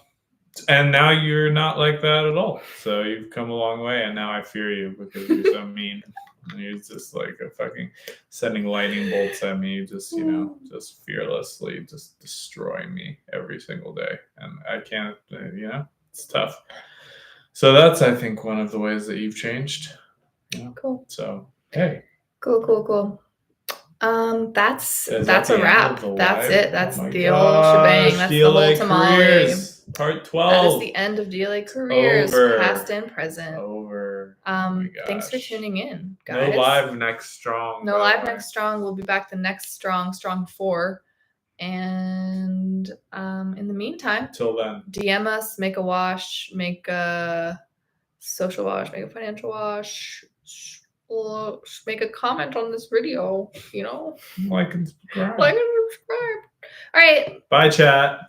now you're not like that at all. So you've come a long way, and now I fear you because you're so mean. And you're just like a fucking sending lightning bolts at me, just, just fearlessly just destroying me every single day. And I can't, it's tough. So that's, I think, one of the ways that you've changed. Cool. So, hey. Cool. That's a wrap. That's it. That's the old shebang. That's the whole tamale. Careers, part 12. That is the end of DLA careers, past and present. Over. Thanks for tuning in, guys. No live next strong. We'll be back the next strong 4. And in the meantime, till then, DM us, make a wash, make a social wash, make a financial wash. Make a comment on this video, Like and subscribe. All right. Bye, chat.